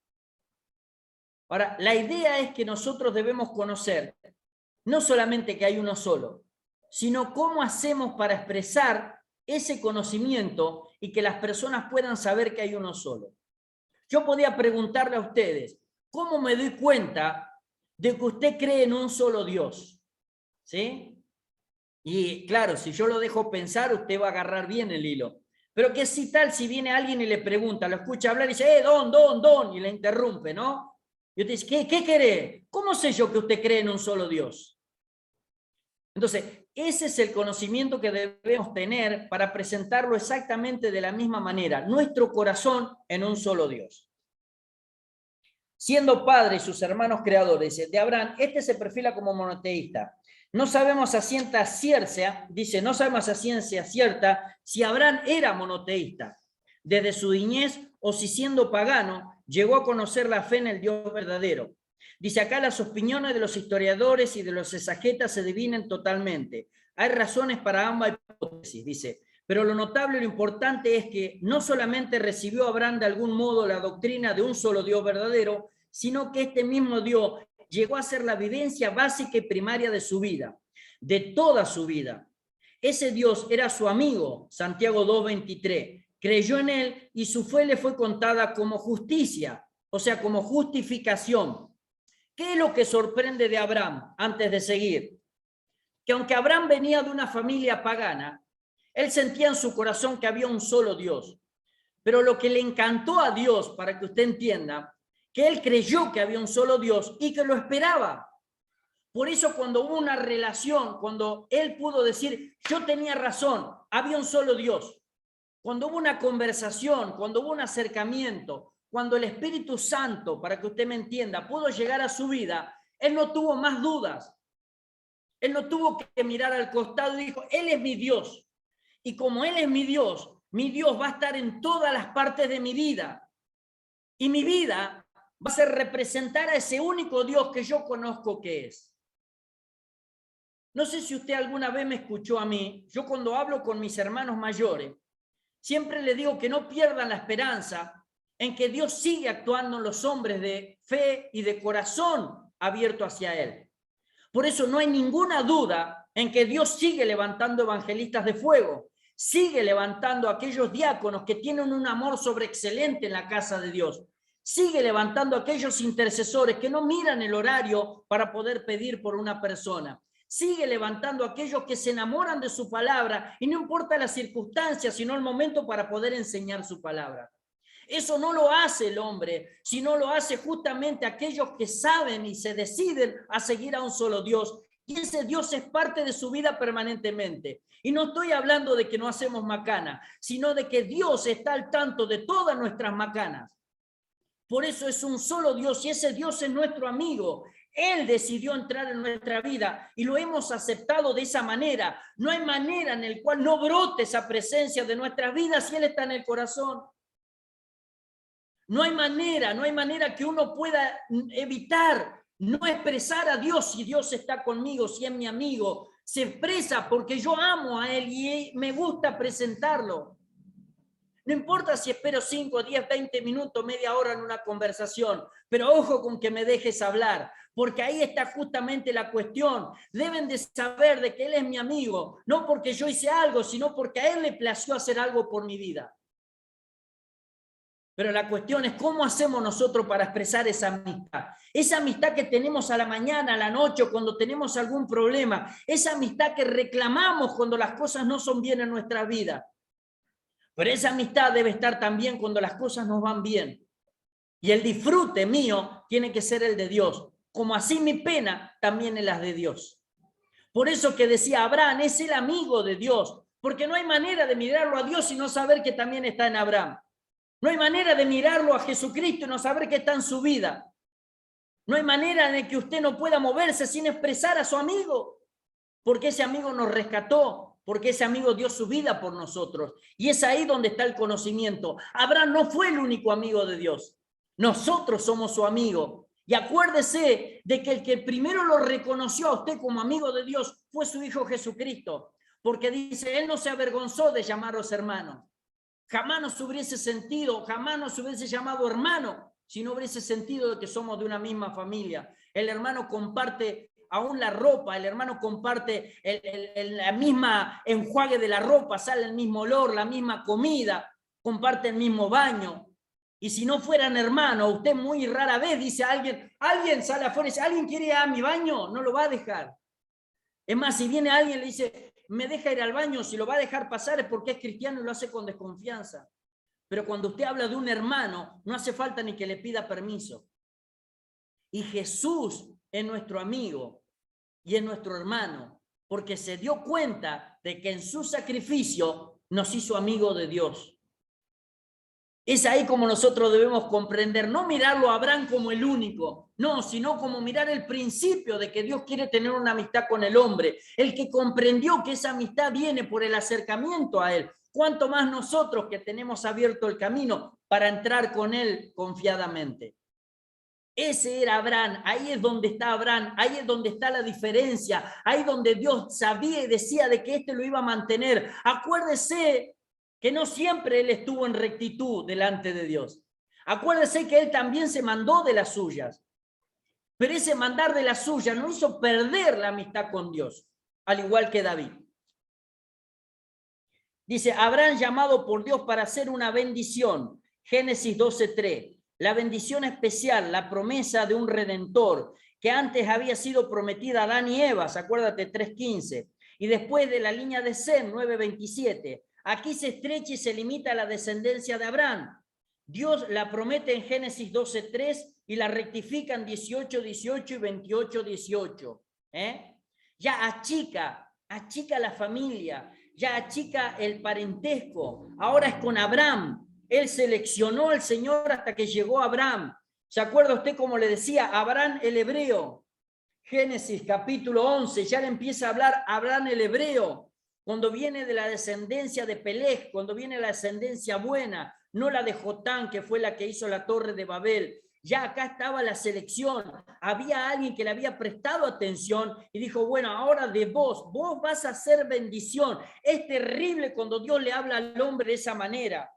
Ahora, la idea es que nosotros debemos conocer no solamente que hay uno solo, sino cómo hacemos para expresar ese conocimiento y que las personas puedan saber que hay uno solo. Yo podía preguntarle a ustedes, ¿cómo me doy cuenta de que usted cree en un solo Dios? ¿Sí? Y claro, si yo lo dejo pensar, usted va a agarrar bien el hilo. Pero que si tal, si viene alguien y le pregunta, lo escucha hablar y dice, don, y le interrumpe, ¿no? Y usted dice, ¿qué cree? ¿Cómo sé yo que usted cree en un solo Dios? Entonces, ese es el conocimiento que debemos tener para presentarlo exactamente de la misma manera. Nuestro corazón en un solo Dios. Siendo padre y sus hermanos creadores de Abraham, este se perfila como monoteísta. No sabemos a ciencia cierta, dice, no sabemos a ciencia cierta si Abraham era monoteísta desde su niñez o si siendo pagano llegó a conocer la fe en el Dios verdadero. Dice acá las opiniones de los historiadores y de los exegetas se dividen totalmente. Hay razones para ambas hipótesis, dice, pero lo notable y lo importante es que no solamente recibió Abraham de algún modo la doctrina de un solo Dios verdadero, sino que este mismo Dios llegó a ser la vivencia básica y primaria de su vida, de toda su vida. Ese Dios era su amigo, Santiago 2:23, creyó en él y su fe le fue contada como justicia, o sea, como justificación. ¿Qué es lo que sorprende de Abraham antes de seguir? Que aunque Abraham venía de una familia pagana, él sentía en su corazón que había un solo Dios. Pero lo que le encantó a Dios, para que usted entienda, que él creyó que había un solo Dios y que lo esperaba. Por eso cuando hubo una relación, cuando él pudo decir, yo tenía razón, había un solo Dios. Cuando hubo una conversación, cuando hubo un acercamiento, cuando el Espíritu Santo, para que usted me entienda, pudo llegar a su vida, él no tuvo más dudas. Él no tuvo que mirar al costado y dijo, Él es mi Dios. Y como Él es mi Dios va a estar en todas las partes de mi vida. Y mi vida va a ser representar a ese único Dios que yo conozco que es. No sé si usted alguna vez me escuchó a mí, yo cuando hablo con mis hermanos mayores, siempre les digo que no pierdan la esperanza en que Dios sigue actuando en los hombres de fe y de corazón abierto hacia Él. Por eso no hay ninguna duda en que Dios sigue levantando evangelistas de fuego, sigue levantando a aquellos diáconos que tienen un amor sobreexcelente en la casa de Dios, sigue levantando a aquellos intercesores que no miran el horario para poder pedir por una persona, sigue levantando a aquellos que se enamoran de su palabra y no importa las circunstancias, sino el momento para poder enseñar su palabra. Eso no lo hace el hombre, sino lo hace justamente aquellos que saben y se deciden a seguir a un solo Dios. Y ese Dios es parte de su vida permanentemente. Y no estoy hablando de que no hacemos macana, sino de que Dios está al tanto de todas nuestras macanas. Por eso es un solo Dios y ese Dios es nuestro amigo. Él decidió entrar en nuestra vida y lo hemos aceptado de esa manera. No hay manera en la cual no brote esa presencia de nuestras vidas si Él está en el corazón. No hay manera que uno pueda evitar no expresar a Dios si Dios está conmigo, si es mi amigo. Se expresa porque yo amo a Él y me gusta presentarlo. No importa si espero 5, 10, 20 minutos, media hora en una conversación, pero ojo con que me dejes hablar, porque ahí está justamente la cuestión. Deben de saber de que Él es mi amigo, no porque yo hice algo, sino porque a Él le plació hacer algo por mi vida. Pero la cuestión es cómo hacemos nosotros para expresar esa amistad que tenemos a la mañana, a la noche, cuando tenemos algún problema, esa amistad que reclamamos cuando las cosas no son bien en nuestra vida. Pero esa amistad debe estar también cuando las cosas nos van bien. Y el disfrute mío tiene que ser el de Dios, como así mi pena también es la de Dios. Por eso que decía Abraham, es el amigo de Dios, porque no hay manera de mirarlo a Dios y no saber que también está en Abraham. No hay manera de mirarlo a Jesucristo y no saber que está en su vida. No hay manera de que usted no pueda moverse sin expresar a su amigo, porque ese amigo nos rescató, porque ese amigo dio su vida por nosotros. Y es ahí donde está el conocimiento. Abraham no fue el único amigo de Dios. Nosotros somos su amigo. Y acuérdese de que el que primero lo reconoció a usted como amigo de Dios fue su Hijo Jesucristo, porque dice, Él no se avergonzó de llamaros hermanos. Jamás nos hubiese sentido, jamás nos hubiese llamado hermano si no hubiese sentido de que somos de una misma familia. El hermano comparte aún la ropa, el hermano comparte la misma enjuague de la ropa, sale el mismo olor, la misma comida, comparte el mismo baño. Y si no fueran hermanos, usted muy rara vez dice a alguien sale afuera y dice, ¿alguien quiere ir a mi baño? No lo va a dejar. Es más, si viene alguien y le dice, me deja ir al baño, si lo va a dejar pasar es porque es cristiano y lo hace con desconfianza. Pero cuando usted habla de un hermano, no hace falta ni que le pida permiso. Y Jesús es nuestro amigo y es nuestro hermano, porque se dio cuenta de que en su sacrificio nos hizo amigos de Dios. Es ahí como nosotros debemos comprender, no mirarlo a Abraham como el único, no, sino como mirar el principio de que Dios quiere tener una amistad con el hombre, el que comprendió que esa amistad viene por el acercamiento a él. Cuanto más nosotros que tenemos abierto el camino para entrar con él confiadamente. Ese era Abraham, ahí es donde está Abraham, ahí es donde está la diferencia, ahí donde Dios sabía y decía de que lo iba a mantener. Acuérdese que no siempre él estuvo en rectitud delante de Dios. Acuérdese que él también se mandó de las suyas, pero ese mandar de las suyas no hizo perder la amistad con Dios, al igual que David. Dice, Abraham llamado por Dios para hacer una bendición, Génesis 12:3. La bendición especial, la promesa de un redentor que antes había sido prometida a Adán y Eva, acuérdate, 3:15, y después de la línea de Sem, 9:27. Aquí se estrecha y se limita a la descendencia de Abraham. Dios la promete en Génesis 12:3 y la rectifica en 18:18 y 28:18. Ya achica la familia, ya achica el parentesco. Ahora es con Abraham. Él seleccionó al Señor hasta que llegó a Abraham. ¿Se acuerda usted cómo le decía Abraham el hebreo? Génesis capítulo 11, ya le empieza a hablar Abraham el hebreo, cuando viene de la descendencia de Peleg, cuando viene la descendencia buena, no la de Jotán, que fue la que hizo la torre de Babel. Ya acá estaba la selección, había alguien que le había prestado atención y dijo, bueno, ahora de vos vas a hacer bendición. Es terrible cuando Dios le habla al hombre de esa manera.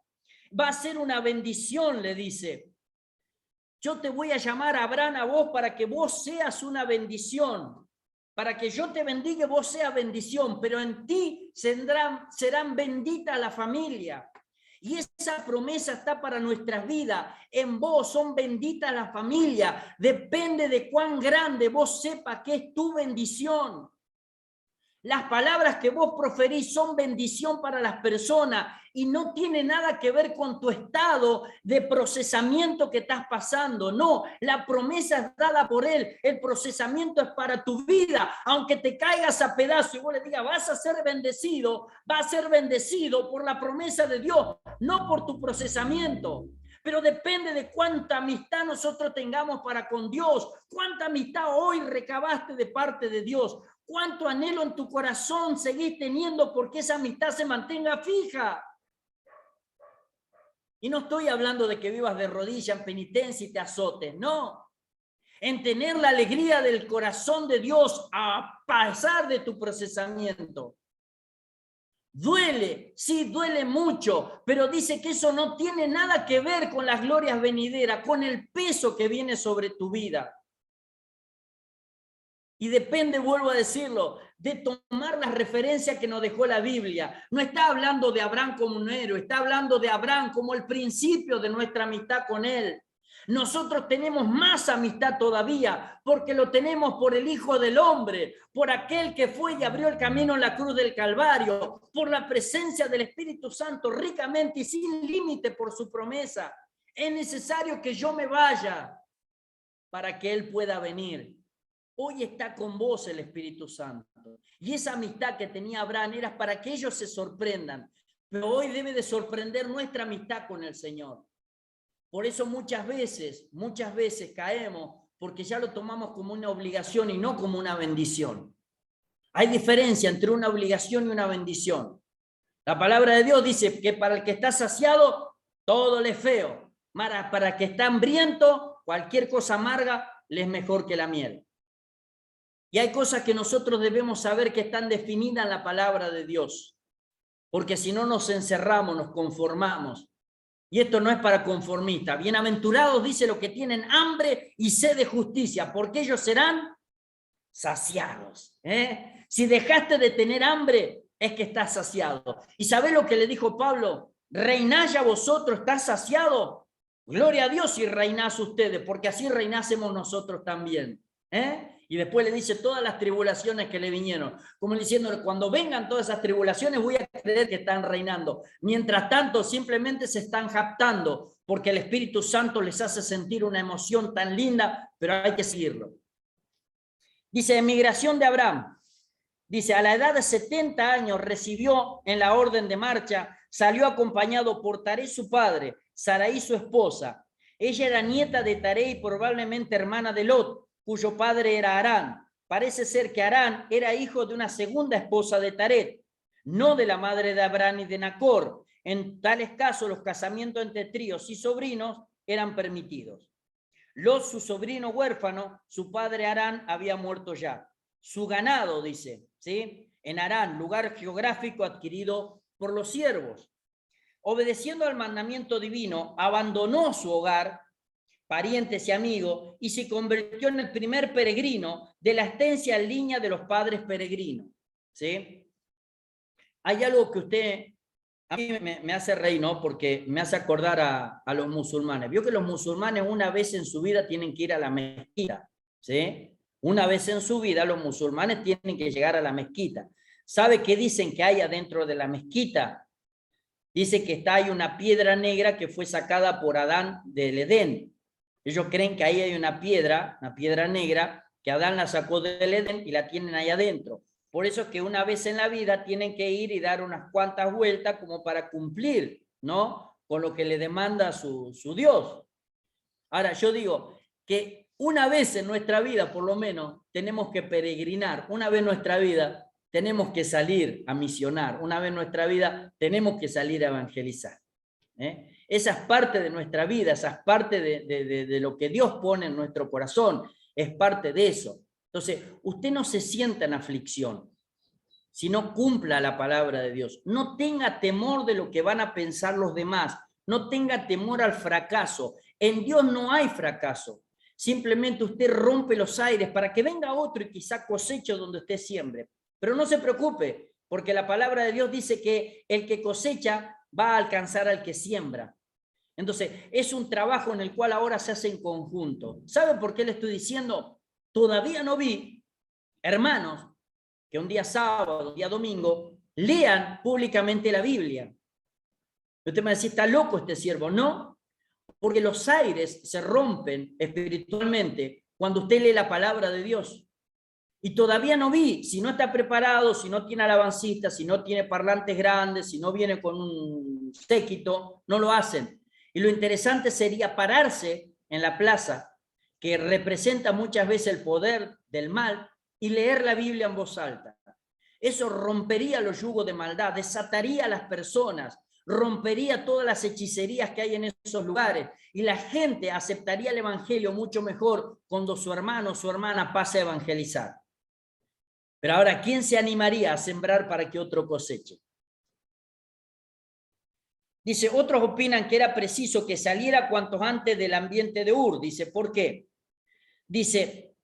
Va a ser una bendición, le dice. Yo te voy a llamar a Abraham a vos para que vos seas una bendición. Para que yo te bendiga, vos seas bendición, pero en ti serán benditas la familia. Y esa promesa está para nuestras vidas. En vos son benditas la familia. Depende de cuán grande vos sepas que es tu bendición. Las palabras que vos proferís son bendición para las personas y no tiene nada que ver con tu estado de procesamiento que estás pasando. No, la promesa es dada por Él. El procesamiento es para tu vida. Aunque te caigas a pedazos y vos le digas, vas a ser bendecido, va a ser bendecido por la promesa de Dios, no por tu procesamiento. Pero depende de cuánta amistad nosotros tengamos para con Dios, cuánta amistad hoy recabaste de parte de Dios, cuánto anhelo en tu corazón seguís teniendo porque esa amistad se mantenga fija. Y no estoy hablando de que vivas de rodillas en penitencia y te azotes, no. En tener la alegría del corazón de Dios a pesar de tu procesamiento. Duele, sí, duele mucho, pero dice que eso no tiene nada que ver con las glorias venideras, con el peso que viene sobre tu vida. Y depende, vuelvo a decirlo, de tomar las referencias que nos dejó la Biblia. No está hablando de Abraham como un héroe, está hablando de Abraham como el principio de nuestra amistad con él. Nosotros tenemos más amistad todavía porque lo tenemos por el Hijo del Hombre, por aquel que fue y abrió el camino en la cruz del Calvario, por la presencia del Espíritu Santo ricamente y sin límite por su promesa. Es necesario que yo me vaya para que Él pueda venir. Hoy está con vos el Espíritu Santo. Y esa amistad que tenía Abraham era para que ellos se sorprendan. Pero hoy debe de sorprender nuestra amistad con el Señor. Por eso muchas veces caemos porque ya lo tomamos como una obligación y no como una bendición. Hay diferencia entre una obligación y una bendición. La palabra de Dios dice que para el que está saciado, todo le es feo. Para el que está hambriento, cualquier cosa amarga le es mejor que la miel. Y hay cosas que nosotros debemos saber que están definidas en la palabra de Dios. Porque si no nos encerramos, nos conformamos. Y esto no es para conformistas. Bienaventurados, dice, los que tienen hambre y sed de justicia, porque ellos serán saciados. Si dejaste de tener hambre, es que estás saciado. ¿Y sabés lo que le dijo Pablo? Reinad ya vosotros, ¿estás saciado? Gloria a Dios si reinás ustedes, porque así reinásemos nosotros también. Y después le dice todas las tribulaciones que le vinieron, como diciendo, cuando vengan todas esas tribulaciones voy a creer que están reinando. Mientras tanto, simplemente se están jactando, porque el Espíritu Santo les hace sentir una emoción tan linda, pero hay que seguirlo. Dice, emigración de Abraham. Dice, a la edad de 70 años recibió en la orden de marcha, salió acompañado por Taré su padre, Sarai su esposa. Ella era nieta de Taré y probablemente hermana de Lot, cuyo padre era Harán. Parece ser que Harán era hijo de una segunda esposa de Taré, no de la madre de Abraham y de Nacor. En tales casos, los casamientos entre tríos y sobrinos eran permitidos. Lot, su sobrino huérfano, su padre Harán había muerto ya. Su ganado, dice, ¿sí? En Harán, lugar geográfico adquirido por los siervos. Obedeciendo al mandamiento divino, abandonó su hogar, parientes y amigos, y se convirtió en el primer peregrino de la extensa línea de los padres peregrinos, ¿sí? Hay algo que a mí me hace reír, ¿no? Porque me hace acordar a los musulmanes. Vio que los musulmanes una vez en su vida tienen que ir a la mezquita, ¿sí? Una vez en su vida los musulmanes tienen que llegar a la mezquita. ¿Sabe qué dicen que hay adentro de la mezquita? Dice que hay una piedra negra que fue sacada por Adán del Edén. Ellos creen que ahí hay una piedra negra, que Adán la sacó del Edén y la tienen ahí adentro. Por eso es que una vez en la vida tienen que ir y dar unas cuantas vueltas como para cumplir, ¿no? Con lo que le demanda su Dios. Ahora, yo digo que una vez en nuestra vida, por lo menos, tenemos que peregrinar. Una vez en nuestra vida tenemos que salir a misionar. Una vez en nuestra vida tenemos que salir a evangelizar. Esa es parte de nuestra vida, esa es parte de lo que Dios pone en nuestro corazón, es parte de eso. Entonces, usted no se sienta en aflicción, sino cumpla la palabra de Dios. No tenga temor de lo que van a pensar los demás, no tenga temor al fracaso. En Dios no hay fracaso. Simplemente usted rompe los aires para que venga otro y quizá coseche donde usted siembre. Pero no se preocupe, porque la palabra de Dios dice que el que cosecha va a alcanzar al que siembra. Entonces, es un trabajo en el cual ahora se hace en conjunto. ¿Sabe por qué le estoy diciendo? Todavía no vi hermanos que un día sábado, un día domingo, lean públicamente la Biblia. Usted me va a decir, ¿está loco este siervo? No, porque los aires se rompen espiritualmente cuando usted lee la palabra de Dios. Y todavía no vi, si no está preparado, si no tiene alabancista, si no tiene parlantes grandes, si no viene con un séquito, no lo hacen. Y lo interesante sería pararse en la plaza, que representa muchas veces el poder del mal, y leer la Biblia en voz alta. Eso rompería los yugos de maldad, desataría a las personas, rompería todas las hechicerías que hay en esos lugares, y la gente aceptaría el evangelio mucho mejor cuando su hermano o su hermana pase a evangelizar. Pero ahora, ¿quién se animaría a sembrar para que otro coseche? Dice, otros opinan que era preciso que saliera cuanto antes del ambiente de Ur. Dice, ¿por qué? Dice,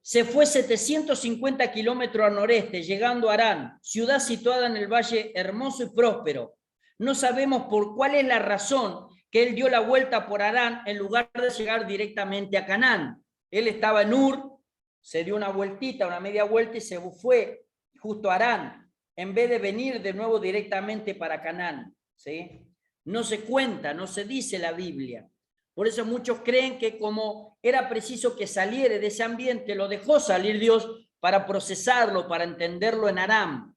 se fue 750 kilómetros al noreste, llegando a Harán, ciudad situada en el valle hermoso y próspero. No sabemos por cuál es la razón que él dio la vuelta por Harán en lugar de llegar directamente a Canaán. Él estaba en Ur, se dio una vueltita, una media vuelta y se fue justo a Harán, en vez de venir de nuevo directamente para Canaán, ¿sí? No se cuenta, no se dice la Biblia. Por eso muchos creen que como era preciso que saliera de ese ambiente, lo dejó salir Dios para procesarlo, para entenderlo en Aram.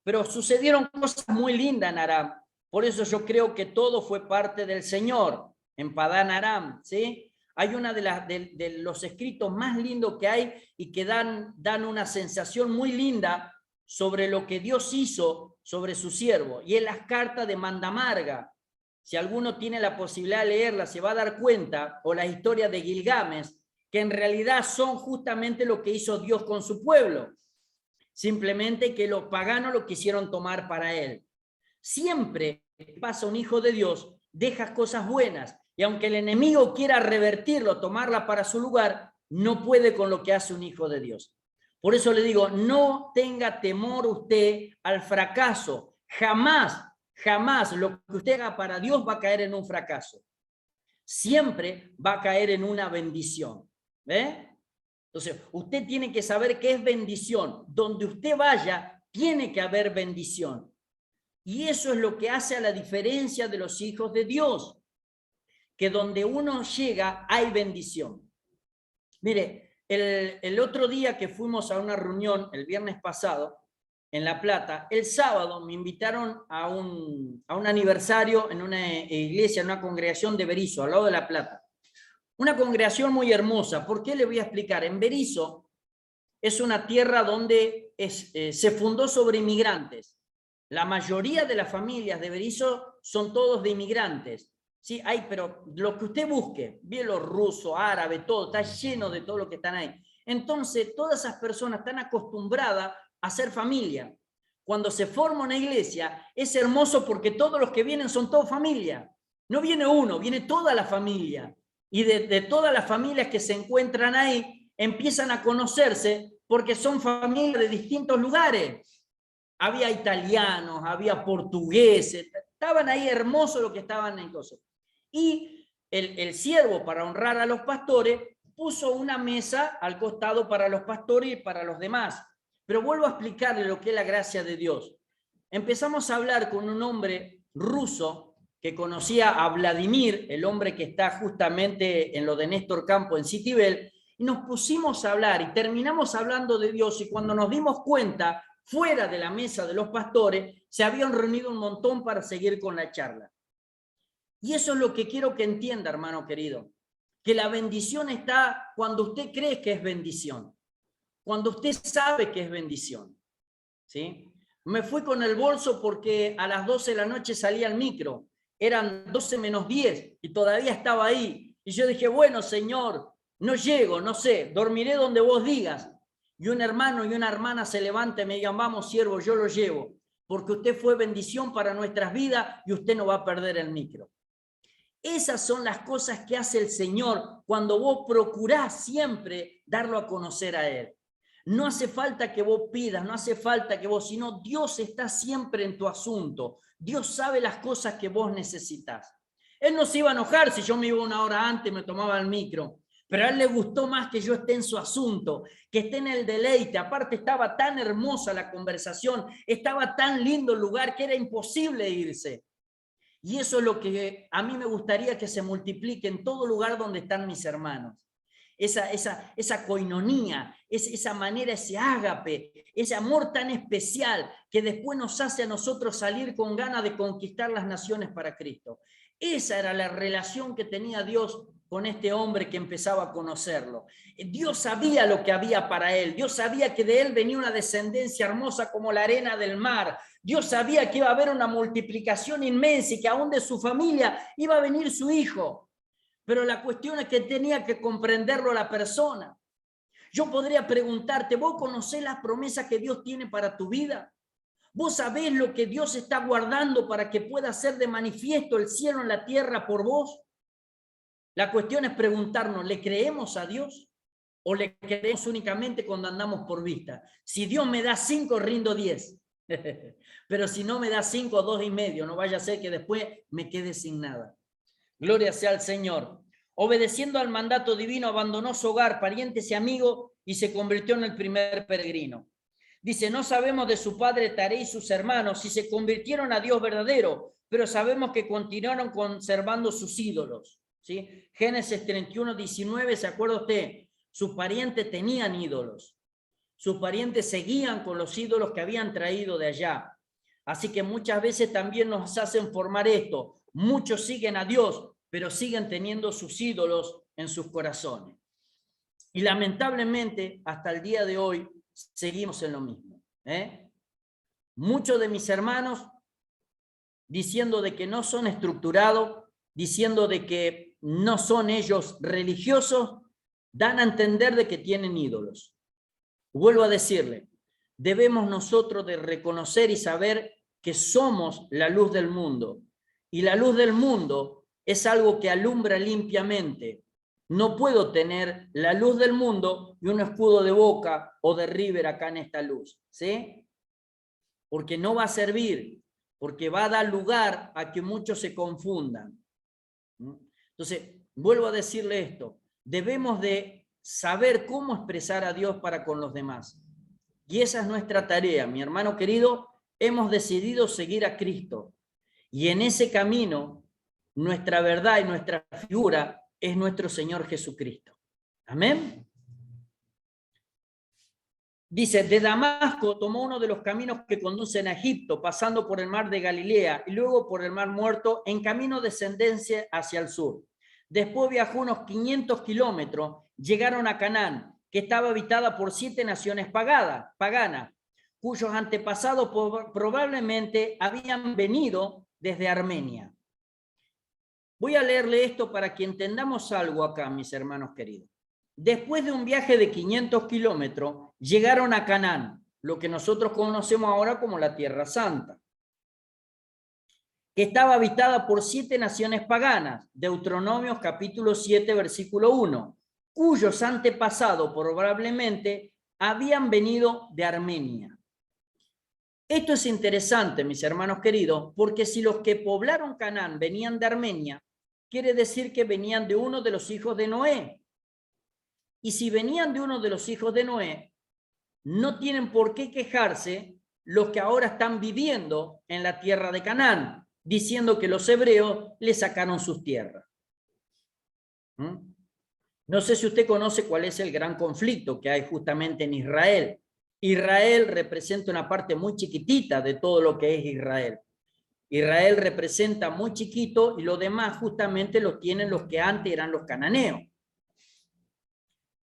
Pero sucedieron cosas muy lindas en Aram. Por eso yo creo que todo fue parte del Señor, en Padán Aram, ¿sí? Hay una de los escritos más lindos que hay y que dan una sensación muy linda sobre lo que Dios hizo sobre su siervo. Y es las cartas de Mandamarga. Si alguno tiene la posibilidad de leerla, se va a dar cuenta, o la historia de Gilgamesh, que en realidad son justamente lo que hizo Dios con su pueblo. Simplemente que los paganos lo quisieron tomar para él. Siempre que pasa un hijo de Dios, deja cosas buenas. Y aunque el enemigo quiera revertirlo, tomarla para su lugar, no puede con lo que hace un hijo de Dios. Por eso le digo, no tenga temor usted al fracaso. Jamás lo que usted haga para Dios va a caer en un fracaso. Siempre va a caer en una bendición. Entonces, usted tiene que saber qué es bendición. Donde usted vaya, tiene que haber bendición. Y eso es lo que hace a la diferencia de los hijos de Dios. Que donde uno llega hay bendición. Mire, el otro día que fuimos a una reunión, el viernes pasado, en La Plata, el sábado me invitaron a un aniversario en una iglesia, en una congregación de Berisso, al lado de La Plata. Una congregación muy hermosa. ¿Por qué le voy a explicar? En Berisso es una tierra donde se fundó sobre inmigrantes. La mayoría de las familias de Berisso son todos de inmigrantes. Sí, hay, pero lo que usted busque, bielorruso, árabe, todo, está lleno de todo lo que están ahí. Entonces, todas esas personas están acostumbradas a ser familia. Cuando se forma una iglesia, es hermoso porque todos los que vienen son todos familia. No viene uno, viene toda la familia. Y de todas las familias que se encuentran ahí, empiezan a conocerse porque son familias de distintos lugares. Había italianos, había portugueses, estaban ahí hermosos los que estaban en cosas. Y el siervo, para honrar a los pastores, puso una mesa al costado para los pastores y para los demás. Pero vuelvo a explicarle lo que es la gracia de Dios. Empezamos a hablar con un hombre ruso que conocía a Vladimir, el hombre que está justamente en lo de Néstor Campo en Citibel, y nos pusimos a hablar y terminamos hablando de Dios, y cuando nos dimos cuenta, fuera de la mesa de los pastores, se habían reunido un montón para seguir con la charla. Y eso es lo que quiero que entienda, hermano querido, que la bendición está cuando usted cree que es bendición, cuando usted sabe que es bendición, ¿sí? Me fui con el bolso porque a las 12 de la noche salía el micro, eran 12 menos 10 y todavía estaba ahí. Y yo dije, bueno, Señor, no llego, no sé, dormiré donde vos digas. Y un hermano y una hermana se levantan y me digan, vamos, siervo, yo lo llevo, porque usted fue bendición para nuestras vidas y usted no va a perder el micro. Esas son las cosas que hace el Señor cuando vos procurás siempre darlo a conocer a Él. No hace falta que vos pidas, no hace falta que vos, sino Dios está siempre en tu asunto. Dios sabe las cosas que vos necesitas. Él no se iba a enojar si yo me iba una hora antes y me tomaba el micro, pero a Él le gustó más que yo esté en su asunto, que esté en el deleite. Aparte estaba tan hermosa la conversación, estaba tan lindo el lugar que era imposible irse. Y eso es lo que a mí me gustaría que se multiplique en todo lugar donde están mis hermanos. Esa coinonía, esa manera, ese ágape, ese amor tan especial que después nos hace a nosotros salir con ganas de conquistar las naciones para Cristo. Esa era la relación que tenía Dios con este hombre que empezaba a conocerlo. Dios sabía lo que había para él. Dios sabía que de él venía una descendencia hermosa como la arena del mar. Dios sabía que iba a haber una multiplicación inmensa y que aún de su familia iba a venir su hijo. Pero la cuestión es que tenía que comprenderlo la persona. Yo podría preguntarte, ¿vos conocés las promesas que Dios tiene para tu vida? ¿Vos sabés lo que Dios está guardando para que pueda hacer de manifiesto el cielo en la tierra por vos? La cuestión es preguntarnos, ¿le creemos a Dios? ¿O le creemos únicamente cuando andamos por vista? Si Dios me da 5, rindo 10. Pero si no me da 5, 2,5, no vaya a ser que después me quede sin nada. Gloria sea al Señor. Obedeciendo al mandato divino, abandonó su hogar, parientes y amigos y se convirtió en el primer peregrino. Dice, no sabemos de su padre Taré y sus hermanos si se convirtieron a Dios verdadero, pero sabemos que continuaron conservando sus ídolos. ¿Sí? Génesis 31, 19, ¿se acuerda usted? Sus parientes tenían ídolos. Sus parientes seguían con los ídolos que habían traído de allá. Así que muchas veces también nos hacen formar esto. Muchos siguen a Dios, pero siguen teniendo sus ídolos en sus corazones. Y lamentablemente, hasta el día de hoy, seguimos en lo mismo. Muchos de mis hermanos diciendo de que no son estructurados, diciendo de que no son ellos religiosos, dan a entender de que tienen ídolos. Vuelvo a decirle, debemos nosotros de reconocer y saber que somos la luz del mundo. Y la luz del mundo es algo que alumbra limpiamente. No puedo tener la luz del mundo y un escudo de Boca o de River acá en esta luz, ¿sí? Porque no va a servir, porque va a dar lugar a que muchos se confundan. Entonces, vuelvo a decirle esto, debemos de saber cómo expresar a Dios para con los demás. Y esa es nuestra tarea, mi hermano querido, hemos decidido seguir a Cristo. Y en ese camino, nuestra verdad y nuestra figura es nuestro Señor Jesucristo. Amén. Dice, de Damasco tomó uno de los caminos que conducen a Egipto, pasando por el mar de Galilea y luego por el mar Muerto, en camino descendencia hacia el sur. Después viajó unos 500 kilómetros, llegaron a Canaán, que estaba habitada por 7 naciones paganas, cuyos antepasados probablemente habían venido desde Armenia. Voy a leerle esto para que entendamos algo acá, mis hermanos queridos. Después de un viaje de 500 kilómetros, llegaron a Canaán, lo que nosotros conocemos ahora como la Tierra Santa, que estaba habitada por 7 naciones paganas, Deuteronomios capítulo 7, versículo 1, cuyos antepasados probablemente habían venido de Armenia. Esto es interesante, mis hermanos queridos, porque si los que poblaron Canaán venían de Armenia, quiere decir que venían de uno de los hijos de Noé. Y si venían de uno de los hijos de Noé, no tienen por qué quejarse los que ahora están viviendo en la tierra de Canaán, diciendo que los hebreos le sacaron sus tierras. No sé si usted conoce cuál es el gran conflicto que hay justamente en Israel. Israel representa una parte muy chiquitita de todo lo que es Israel. Israel representa muy chiquito y lo demás justamente lo tienen los que antes eran los cananeos.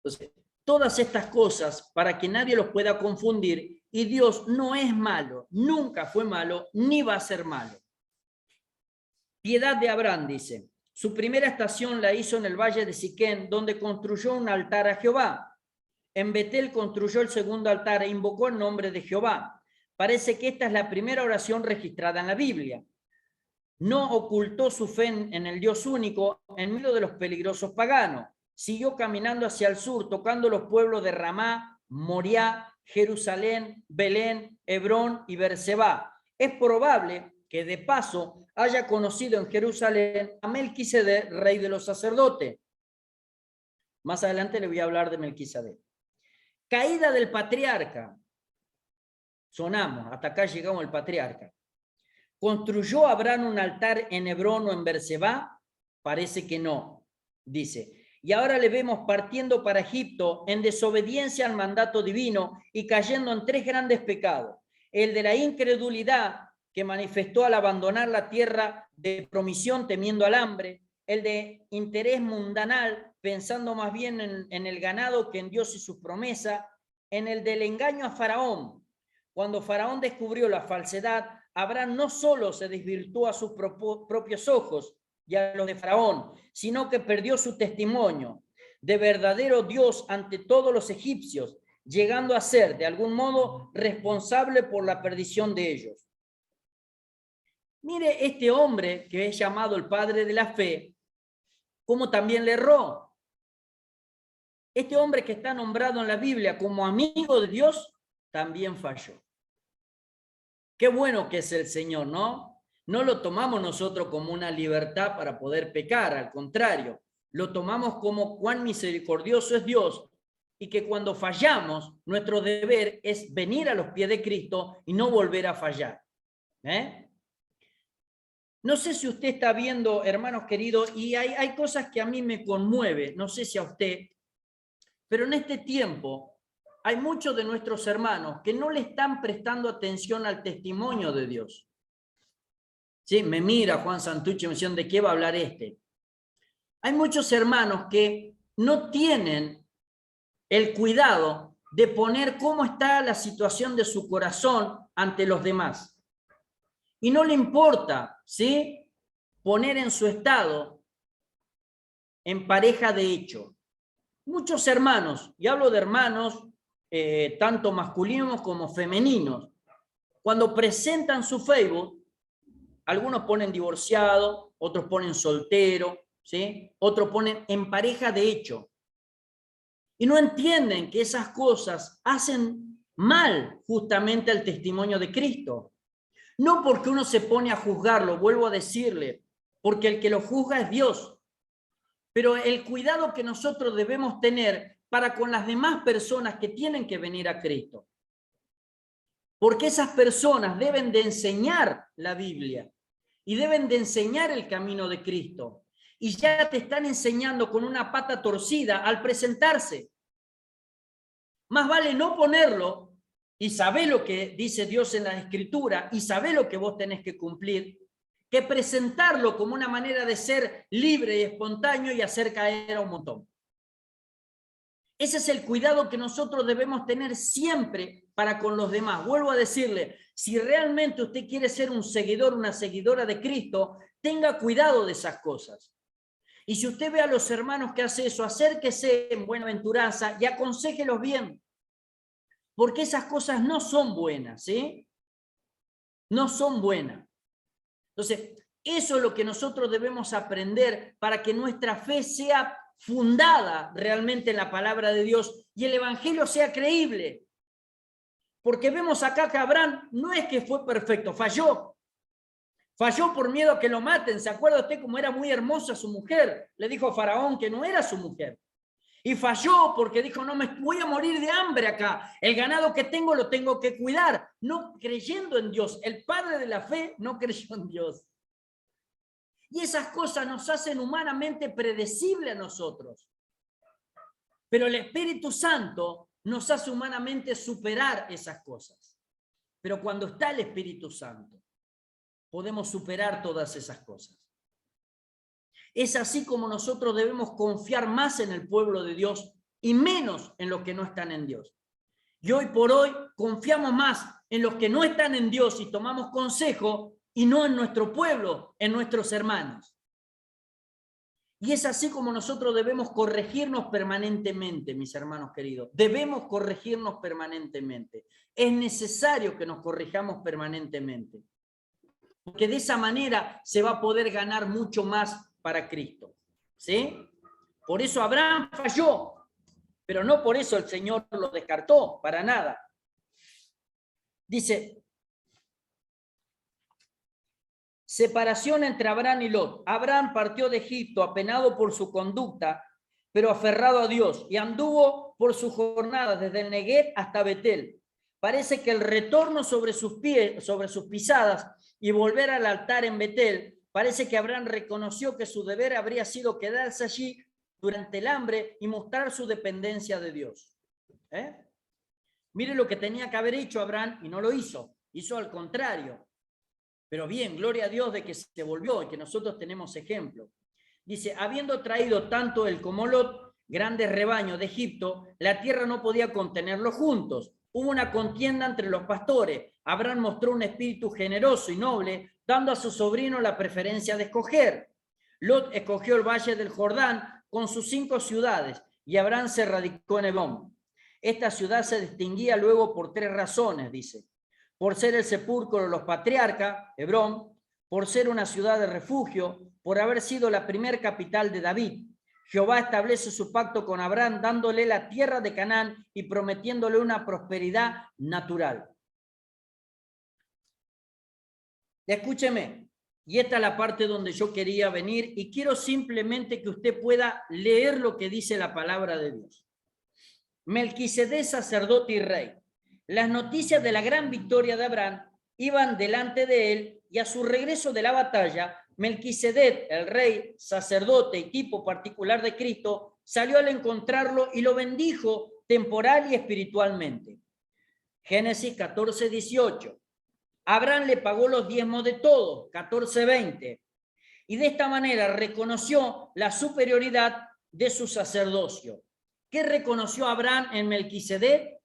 Entonces, todas estas cosas para que nadie los pueda confundir, y Dios no es malo, nunca fue malo, ni va a ser malo. Piedad de Abraham, dice. Su primera estación la hizo en el valle de Siquén, donde construyó un altar a Jehová. En Betel construyó el segundo altar e invocó el nombre de Jehová. Parece que esta es la primera oración registrada en la Biblia. No ocultó su fe en el Dios único en medio de los peligrosos paganos. Siguió caminando hacia el sur, tocando los pueblos de Ramá, Moriah, Jerusalén, Belén, Hebrón y Berseba. Es probable que de paso haya conocido en Jerusalén a Melquisedec, rey de los sacerdotes. Más adelante le voy a hablar de Melquisedec. Caída del patriarca. Sonamos, hasta acá llegamos el patriarca. ¿Construyó Abraham un altar en Hebrón o en Berseba? Parece que no, dice. Y ahora le vemos partiendo para Egipto en desobediencia al mandato divino y cayendo en 3 grandes pecados. El de la incredulidad, que manifestó al abandonar la tierra de promisión temiendo al hambre. El de interés mundanal, pensando más bien en el ganado que en Dios y sus promesas. En el del engaño a Faraón. Cuando Faraón descubrió la falsedad, Abraham no solo se desvirtuó a sus propios ojos y a los de Faraón, sino que perdió su testimonio de verdadero Dios ante todos los egipcios, llegando a ser, de algún modo, responsable por la perdición de ellos. Mire este hombre que es llamado el padre de la fe, cómo también le erró. Este hombre que está nombrado en la Biblia como amigo de Dios, también falló. Qué bueno que es el Señor, ¿no? No lo tomamos nosotros como una libertad para poder pecar, al contrario, lo tomamos como cuán misericordioso es Dios y que cuando fallamos, nuestro deber es venir a los pies de Cristo y no volver a fallar. No sé si usted está viendo, hermanos queridos, y hay cosas que a mí me conmueven, no sé si a usted, pero en este tiempo hay muchos de nuestros hermanos que no le están prestando atención al testimonio de Dios. Sí, me mira Juan Santucci y me dice, ¿de qué va a hablar este? Hay muchos hermanos que no tienen el cuidado de poner cómo está la situación de su corazón ante los demás. Y no le importa, ¿sí?, poner en su estado en pareja de hecho. Muchos hermanos, y hablo de hermanos tanto masculinos como femeninos, cuando presentan su Facebook, algunos ponen divorciado, otros ponen soltero, ¿sí?, otros ponen en pareja de hecho. Y no entienden que esas cosas hacen mal justamente al testimonio de Cristo. No porque uno se pone a juzgarlo, vuelvo a decirle, porque el que lo juzga es Dios. Pero el cuidado que nosotros debemos tener para con las demás personas que tienen que venir a Cristo. Porque esas personas deben de enseñar la Biblia y deben de enseñar el camino de Cristo. Y ya te están enseñando con una pata torcida al presentarse. Más vale no ponerlo y saber lo que dice Dios en la Escritura y saber lo que vos tenés que cumplir, que presentarlo como una manera de ser libre y espontáneo y hacer caer a un montón. Ese es el cuidado que nosotros debemos tener siempre para con los demás. Vuelvo a decirle, si realmente usted quiere ser un seguidor, una seguidora de Cristo, tenga cuidado de esas cosas. Y si usted ve a los hermanos que hace eso, acérquese en buenaventuranza y aconséjelos bien. Porque esas cosas no son buenas, ¿sí? No son buenas. Entonces, eso es lo que nosotros debemos aprender para que nuestra fe sea fundada realmente en la palabra de Dios y el evangelio sea creíble. Porque vemos acá que Abraham no es que fue perfecto, falló. Falló por miedo a que lo maten. ¿Se acuerda usted cómo era muy hermosa su mujer? Le dijo a Faraón que no era su mujer. Y falló porque dijo, no, me voy a morir de hambre acá. El ganado que tengo lo tengo que cuidar. No creyendo en Dios. El padre de la fe no creyó en Dios. Y esas cosas nos hacen humanamente predecibles a nosotros. Pero el Espíritu Santo nos hace humanamente superar esas cosas. Pero cuando está el Espíritu Santo, podemos superar todas esas cosas. Es así como nosotros debemos confiar más en el pueblo de Dios y menos en los que no están en Dios. Y hoy por hoy confiamos más en los que no están en Dios y tomamos consejo y no en nuestro pueblo, en nuestros hermanos. Y es así como nosotros debemos corregirnos permanentemente, mis hermanos queridos. Debemos corregirnos permanentemente. Es necesario que nos corrijamos permanentemente. Porque de esa manera se va a poder ganar mucho más para Cristo. ¿Sí? Por eso Abraham falló, pero no por eso el Señor lo descartó, para nada. Dice, separación entre Abraham y Lot. Abraham partió de Egipto apenado por su conducta, pero aferrado a Dios, y anduvo por su jornada desde el Neguev hasta Betel. Parece que el retorno sobre sus pies, sobre sus pisadas y volver al altar en Betel, parece que Abraham reconoció que su deber habría sido quedarse allí durante el hambre y mostrar su dependencia de Dios. Mire lo que tenía que haber hecho Abraham y no lo hizo. Hizo al contrario. Pero bien, gloria a Dios de que se volvió y que nosotros tenemos ejemplo. Dice, habiendo traído tanto él como Lot grandes rebaños de Egipto, la tierra no podía contenerlos juntos. Hubo una contienda entre los pastores. Abraham mostró un espíritu generoso y noble, dando a su sobrino la preferencia de escoger. Lot escogió el valle del Jordán con sus 5 ciudades y Abraham se radicó en Hebrón. Esta ciudad se distinguía luego por 3 razones, dice. Por ser el sepulcro de los patriarcas, Hebrón, por ser una ciudad de refugio, por haber sido la primer capital de David. Jehová establece su pacto con Abraham, dándole la tierra de Canaán y prometiéndole una prosperidad natural. Escúcheme, y esta es la parte donde yo quería venir y quiero simplemente que usted pueda leer lo que dice la palabra de Dios. Melquisedec, sacerdote y rey. Las noticias de la gran victoria de Abraham iban delante de él y a su regreso de la batalla, Melquisedec, el rey, sacerdote y tipo particular de Cristo, salió al encontrarlo y lo bendijo temporal y espiritualmente. Génesis 14:18. Abraham le pagó los diezmos de todo, 14:20. Y de esta manera reconoció la superioridad de su sacerdocio. ¿Qué reconoció Abraham en Melquisedec?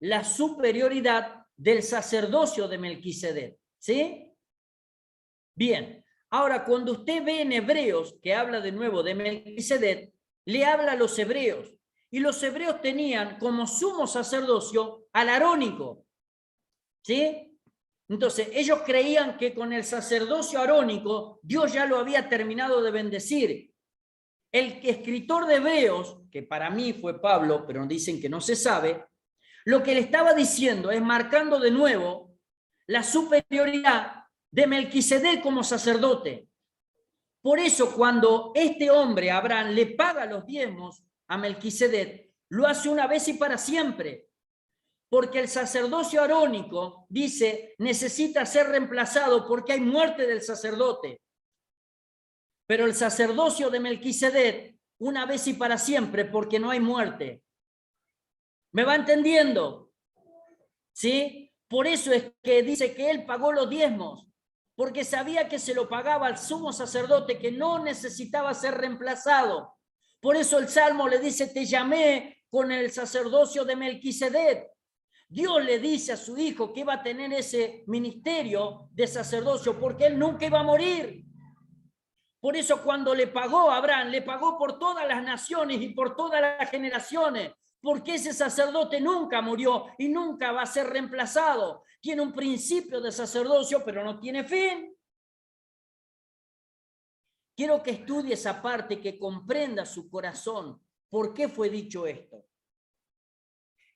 La superioridad del sacerdocio de Melquisedec. ¿Sí? Bien, ahora cuando usted ve en Hebreos, que habla de nuevo de Melquisedec, le habla a los hebreos. Y los hebreos tenían como sumo sacerdocio al arónico. ¿Sí? Entonces, ellos creían que con el sacerdocio arónico, Dios ya lo había terminado de bendecir. El escritor de Hebreos, que para mí fue Pablo, pero dicen que no se sabe, lo que le estaba diciendo es marcando de nuevo la superioridad de Melquisedec como sacerdote. Por eso cuando este hombre, Abraham, le paga los diezmos a Melquisedec, lo hace una vez y para siempre. Porque el sacerdocio arónico, dice, necesita ser reemplazado porque hay muerte del sacerdote. Pero el sacerdocio de Melquisedec, una vez y para siempre, porque no hay muerte. ¿Me va entendiendo? ¿Sí? Por eso es que dice que él pagó los diezmos, porque sabía que se lo pagaba al sumo sacerdote, que no necesitaba ser reemplazado. Por eso el Salmo le dice, te llamé con el sacerdocio de Melquisedec. Dios le dice a su hijo que iba a tener ese ministerio de sacerdocio porque él nunca iba a morir. Por eso cuando le pagó a Abraham, le pagó por todas las naciones y por todas las generaciones, porque ese sacerdote nunca murió y nunca va a ser reemplazado. Tiene un principio de sacerdocio, pero no tiene fin. Quiero que estudie esa parte, que comprenda su corazón. ¿Por qué fue dicho esto?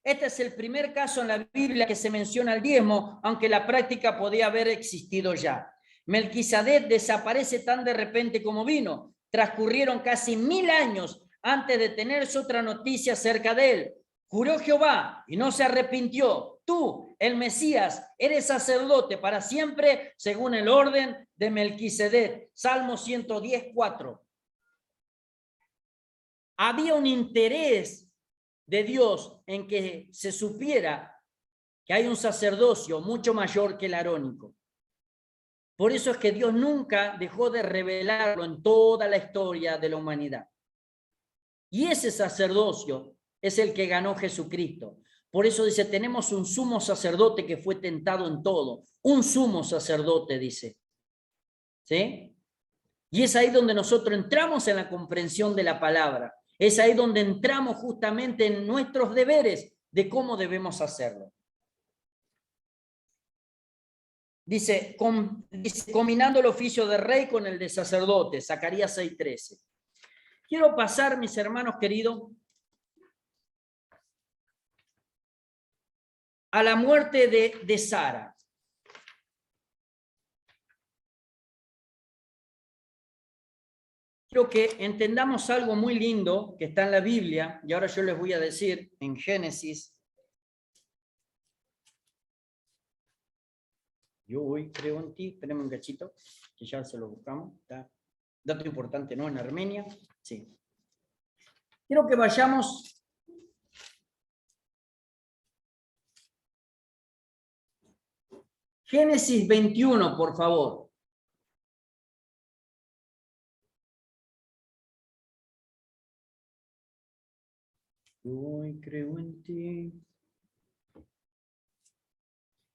Este es el primer caso en la Biblia que se menciona el diezmo, aunque la práctica podía haber existido ya. Melquisedec desaparece tan de repente como vino. Transcurrieron casi 1000 años antes de tenerse otra noticia acerca de él. Juró Jehová y no se arrepintió. Tú, el Mesías, eres sacerdote para siempre según el orden de Melquisedec. Salmo 110:4. Había un interés de Dios en que se supiera que hay un sacerdocio mucho mayor que el arónico. Por eso es que Dios nunca dejó de revelarlo en toda la historia de la humanidad. Y ese sacerdocio es el que ganó Jesucristo. Por eso dice, tenemos un sumo sacerdote que fue tentado en todo. Un sumo sacerdote, dice. ¿Sí? Y es ahí donde nosotros entramos en la comprensión de la palabra. Es ahí donde entramos justamente en nuestros deberes de cómo debemos hacerlo. Dice, combinando el oficio de rey con el de sacerdote, Zacarías 6:13. Quiero pasar, mis hermanos queridos, a la muerte de Sara. Quiero que entendamos algo muy lindo que está en la Biblia, y ahora yo les voy a decir en Génesis. Yo hoy creo en ti, esperemos un cachito, que ya se lo buscamos. Está. Dato importante, ¿no? En Armenia, sí. Quiero que vayamos Génesis 21, por favor. Hoy creo en ti.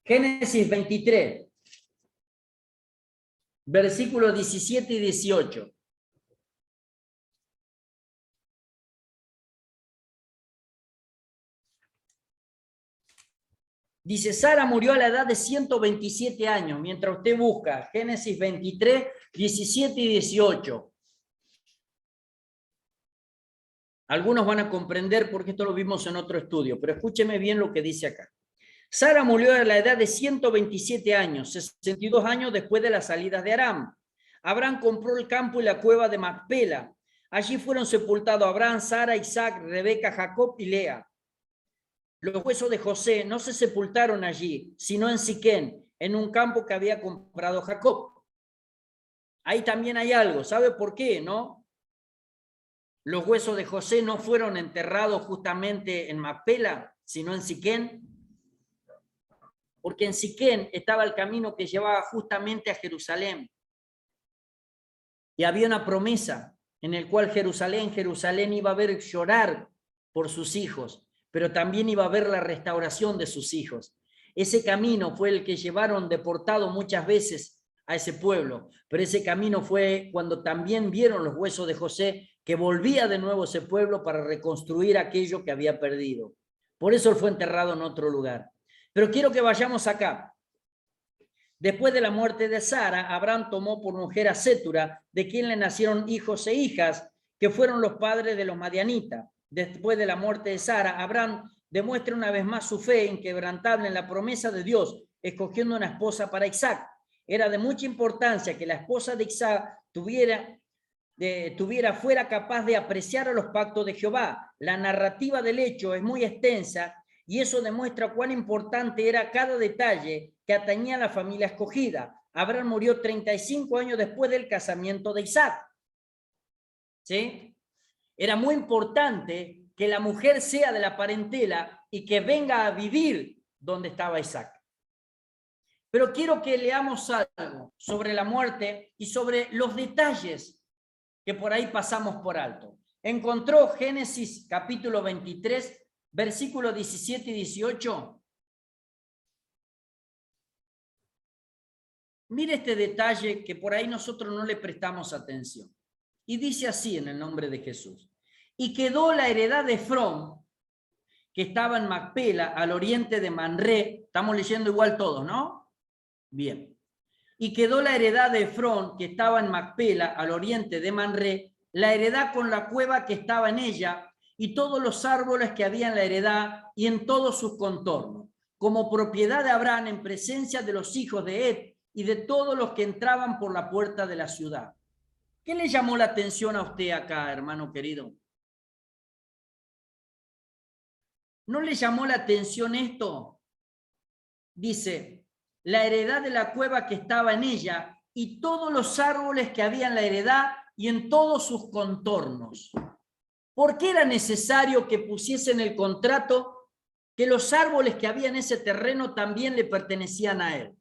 Génesis 23, versículos 17 y 18. Dice, Sara murió a la edad de 127 años, mientras usted busca Génesis 23, 17 y 18. Algunos van a comprender porque esto lo vimos en otro estudio, pero escúcheme bien lo que dice acá. Sara murió a la edad de 127 años, 62 años después de las salidas de Aram. Abraham compró el campo y la cueva de Macpela. Allí fueron sepultados Abraham, Sara, Isaac, Rebeca, Jacob y Lea. Los huesos de José no se sepultaron allí, sino en Siquén, en un campo que había comprado Jacob. Ahí también hay algo, ¿sabe por qué, no? Los huesos de José no fueron enterrados justamente en Macpela, sino en Siquén. Porque en Siquén estaba el camino que llevaba justamente a Jerusalén. Y había una promesa en el cual Jerusalén iba a ver llorar por sus hijos, pero también iba a ver la restauración de sus hijos. Ese camino fue el que llevaron deportado muchas veces a ese pueblo, pero ese camino fue cuando también vieron los huesos de José, que volvía de nuevo ese pueblo para reconstruir aquello que había perdido. Por eso él fue enterrado en otro lugar. Pero quiero que vayamos acá. Después de la muerte de Sara, Abraham tomó por mujer a Sétura, de quien le nacieron hijos e hijas, que fueron los padres de los madianitas. Después de la muerte de Sara, Abraham demuestra una vez más su fe inquebrantable en la promesa de Dios, escogiendo una esposa para Isaac. Era de mucha importancia que la esposa de Isaac fuera capaz de apreciar a los pactos de Jehová. La narrativa del hecho es muy extensa y eso demuestra cuán importante era cada detalle que atañía a la familia escogida. Abraham murió 35 años después del casamiento de Isaac. ¿Sí? Era muy importante que la mujer sea de la parentela y que venga a vivir donde estaba Isaac. Pero quiero que leamos algo sobre la muerte y sobre los detalles que por ahí pasamos por alto. Encontró Génesis capítulo 23, versículos 17 y 18. Mire este detalle que por ahí nosotros no le prestamos atención. Y dice así en el nombre de Jesús. Y quedó la heredad de Efrón, que estaba en Macpela, al oriente de Manré. Estamos leyendo igual todos, ¿no? Bien. Y quedó la heredad de Efrón, que estaba en Macpela, al oriente de Manré, la heredad con la cueva que estaba en ella, y todos los árboles que había en la heredad, y en todos sus contornos, como propiedad de Abraham en presencia de los hijos de Het, y de todos los que entraban por la puerta de la ciudad. ¿Qué le llamó la atención a usted acá, hermano querido? ¿No le llamó la atención esto? Dice, la heredad de la cueva que estaba en ella y todos los árboles que había en la heredad y en todos sus contornos. ¿Por qué era necesario que pusiese en el contrato que los árboles que había en ese terreno también le pertenecían a él?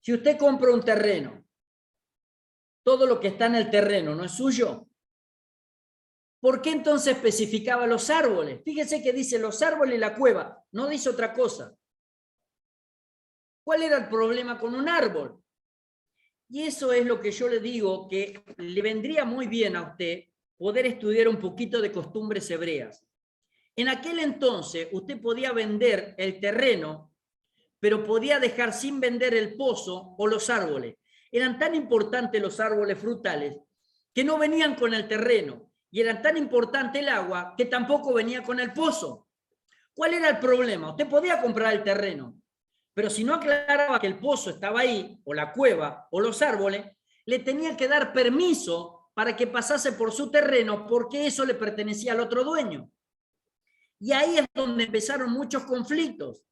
Si usted compra un terreno, todo lo que está en el terreno no es suyo. ¿Por qué entonces especificaba los árboles? Fíjese que dice los árboles y la cueva, no dice otra cosa. ¿Cuál era el problema con un árbol? Y eso es lo que yo le digo, que le vendría muy bien a usted poder estudiar un poquito de costumbres hebreas. En aquel entonces usted podía vender el terreno, pero podía dejar sin vender el pozo o los árboles. Eran tan importantes los árboles frutales que no venían con el terreno, y era tan importante el agua que tampoco venía con el pozo. ¿Cuál era el problema? Usted podía comprar el terreno, pero si no aclaraba que el pozo estaba ahí, o la cueva, o los árboles, le tenía que dar permiso para que pasase por su terreno, porque eso le pertenecía al otro dueño. Y ahí es donde empezaron muchos conflictos.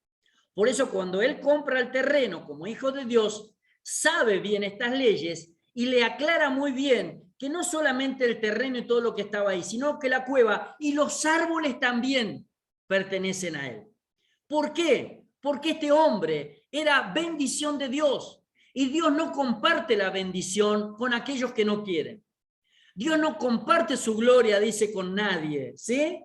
Por eso cuando él compra el terreno como hijo de Dios, sabe bien estas leyes y le aclara muy bien que no solamente el terreno y todo lo que estaba ahí, sino que la cueva y los árboles también pertenecen a él. ¿Por qué? Porque este hombre era bendición de Dios y Dios no comparte la bendición con aquellos que no quieren. Dios no comparte su gloria, dice, con nadie, ¿sí?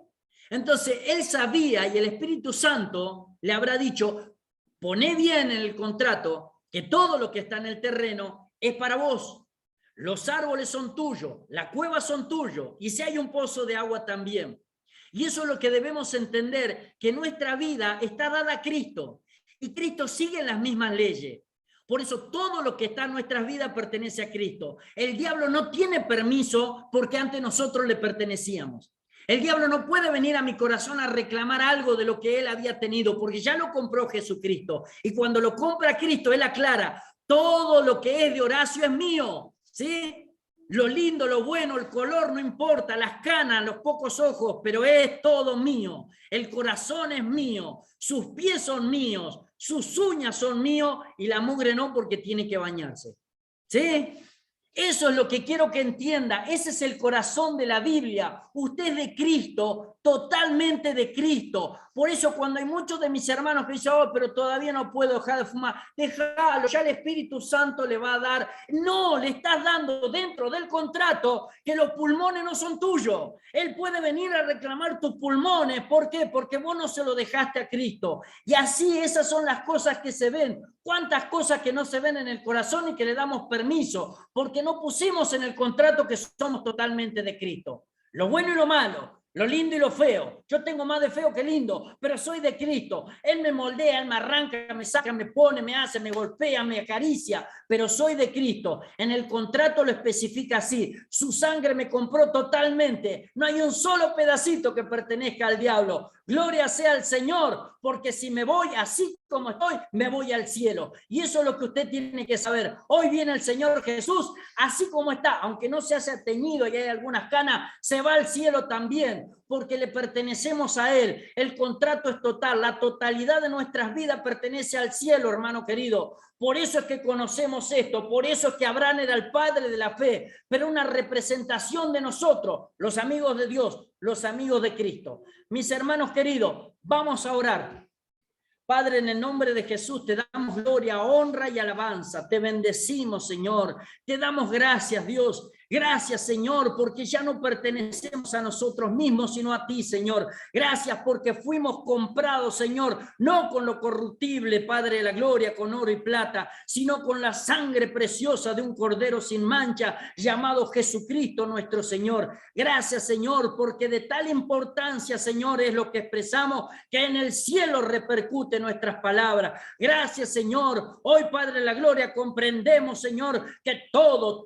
Entonces, él sabía y el Espíritu Santo le habrá dicho, poné bien en el contrato que todo lo que está en el terreno es para vos. Los árboles son tuyos, las cuevas son tuyos, y si hay un pozo de agua también. Y eso es lo que debemos entender, que nuestra vida está dada a Cristo, y Cristo sigue las mismas leyes. Por eso todo lo que está en nuestras vidas pertenece a Cristo. El diablo no tiene permiso porque antes nosotros le pertenecíamos. El diablo no puede venir a mi corazón a reclamar algo de lo que él había tenido, porque ya lo compró Jesucristo. Y cuando lo compra Cristo, él aclara, todo lo que es de Horacio es mío, ¿sí? Lo lindo, lo bueno, el color no importa, las canas, los pocos ojos, pero es todo mío. El corazón es mío, sus pies son míos, sus uñas son míos y la mugre no, porque tiene que bañarse, ¿sí? Eso es lo que quiero que entienda. Ese es el corazón de la Biblia. Usted es de Cristo, totalmente de Cristo. Por eso cuando hay muchos de mis hermanos que dicen, oh, pero todavía no puedo dejar de fumar, déjalo, ya el Espíritu Santo le va a dar. No, le estás dando dentro del contrato que los pulmones no son tuyos. Él puede venir a reclamar tus pulmones. ¿Por qué? Porque vos no se lo dejaste a Cristo. Y así esas son las cosas que se ven. ¿Cuántas cosas que no se ven en el corazón y que le damos permiso? Porque no pusimos en el contrato que somos totalmente de Cristo. Lo bueno y lo malo, lo lindo y lo feo. Yo tengo más de feo que lindo, pero soy de Cristo. Él me moldea, Él me arranca, me saca, me pone, me hace, me golpea, me acaricia, pero soy de Cristo. En el contrato lo especifica así. Su sangre me compró totalmente. No hay un solo pedacito que pertenezca al diablo. Gloria sea al Señor, porque si me voy así como estoy, me voy al cielo. Y eso es lo que usted tiene que saber. Hoy viene el Señor Jesús, así como está, aunque no se haya teñido y hay algunas canas, se va al cielo también, porque le pertenecemos a Él. El contrato es total, la totalidad de nuestras vidas pertenece al cielo, hermano querido. Por eso es que conocemos esto, por eso es que Abraham era el padre de la fe, pero una representación de nosotros, los amigos de Dios, los amigos de Cristo. Mis hermanos queridos, vamos a orar. Padre, en el nombre de Jesús te damos gloria, honra y alabanza. Te bendecimos, Señor. Te damos gracias, Dios. Gracias, Señor, porque ya no pertenecemos a nosotros mismos, sino a ti, Señor. Gracias porque fuimos comprados, Señor, no con lo corruptible, Padre de la gloria, con oro y plata, sino con la sangre preciosa de un cordero sin mancha, llamado Jesucristo nuestro Señor. Gracias, Señor, porque de tal importancia, Señor, es lo que expresamos, que en el cielo repercute nuestras palabras. Gracias, Señor. Hoy, Padre de la gloria, comprendemos, Señor, que todo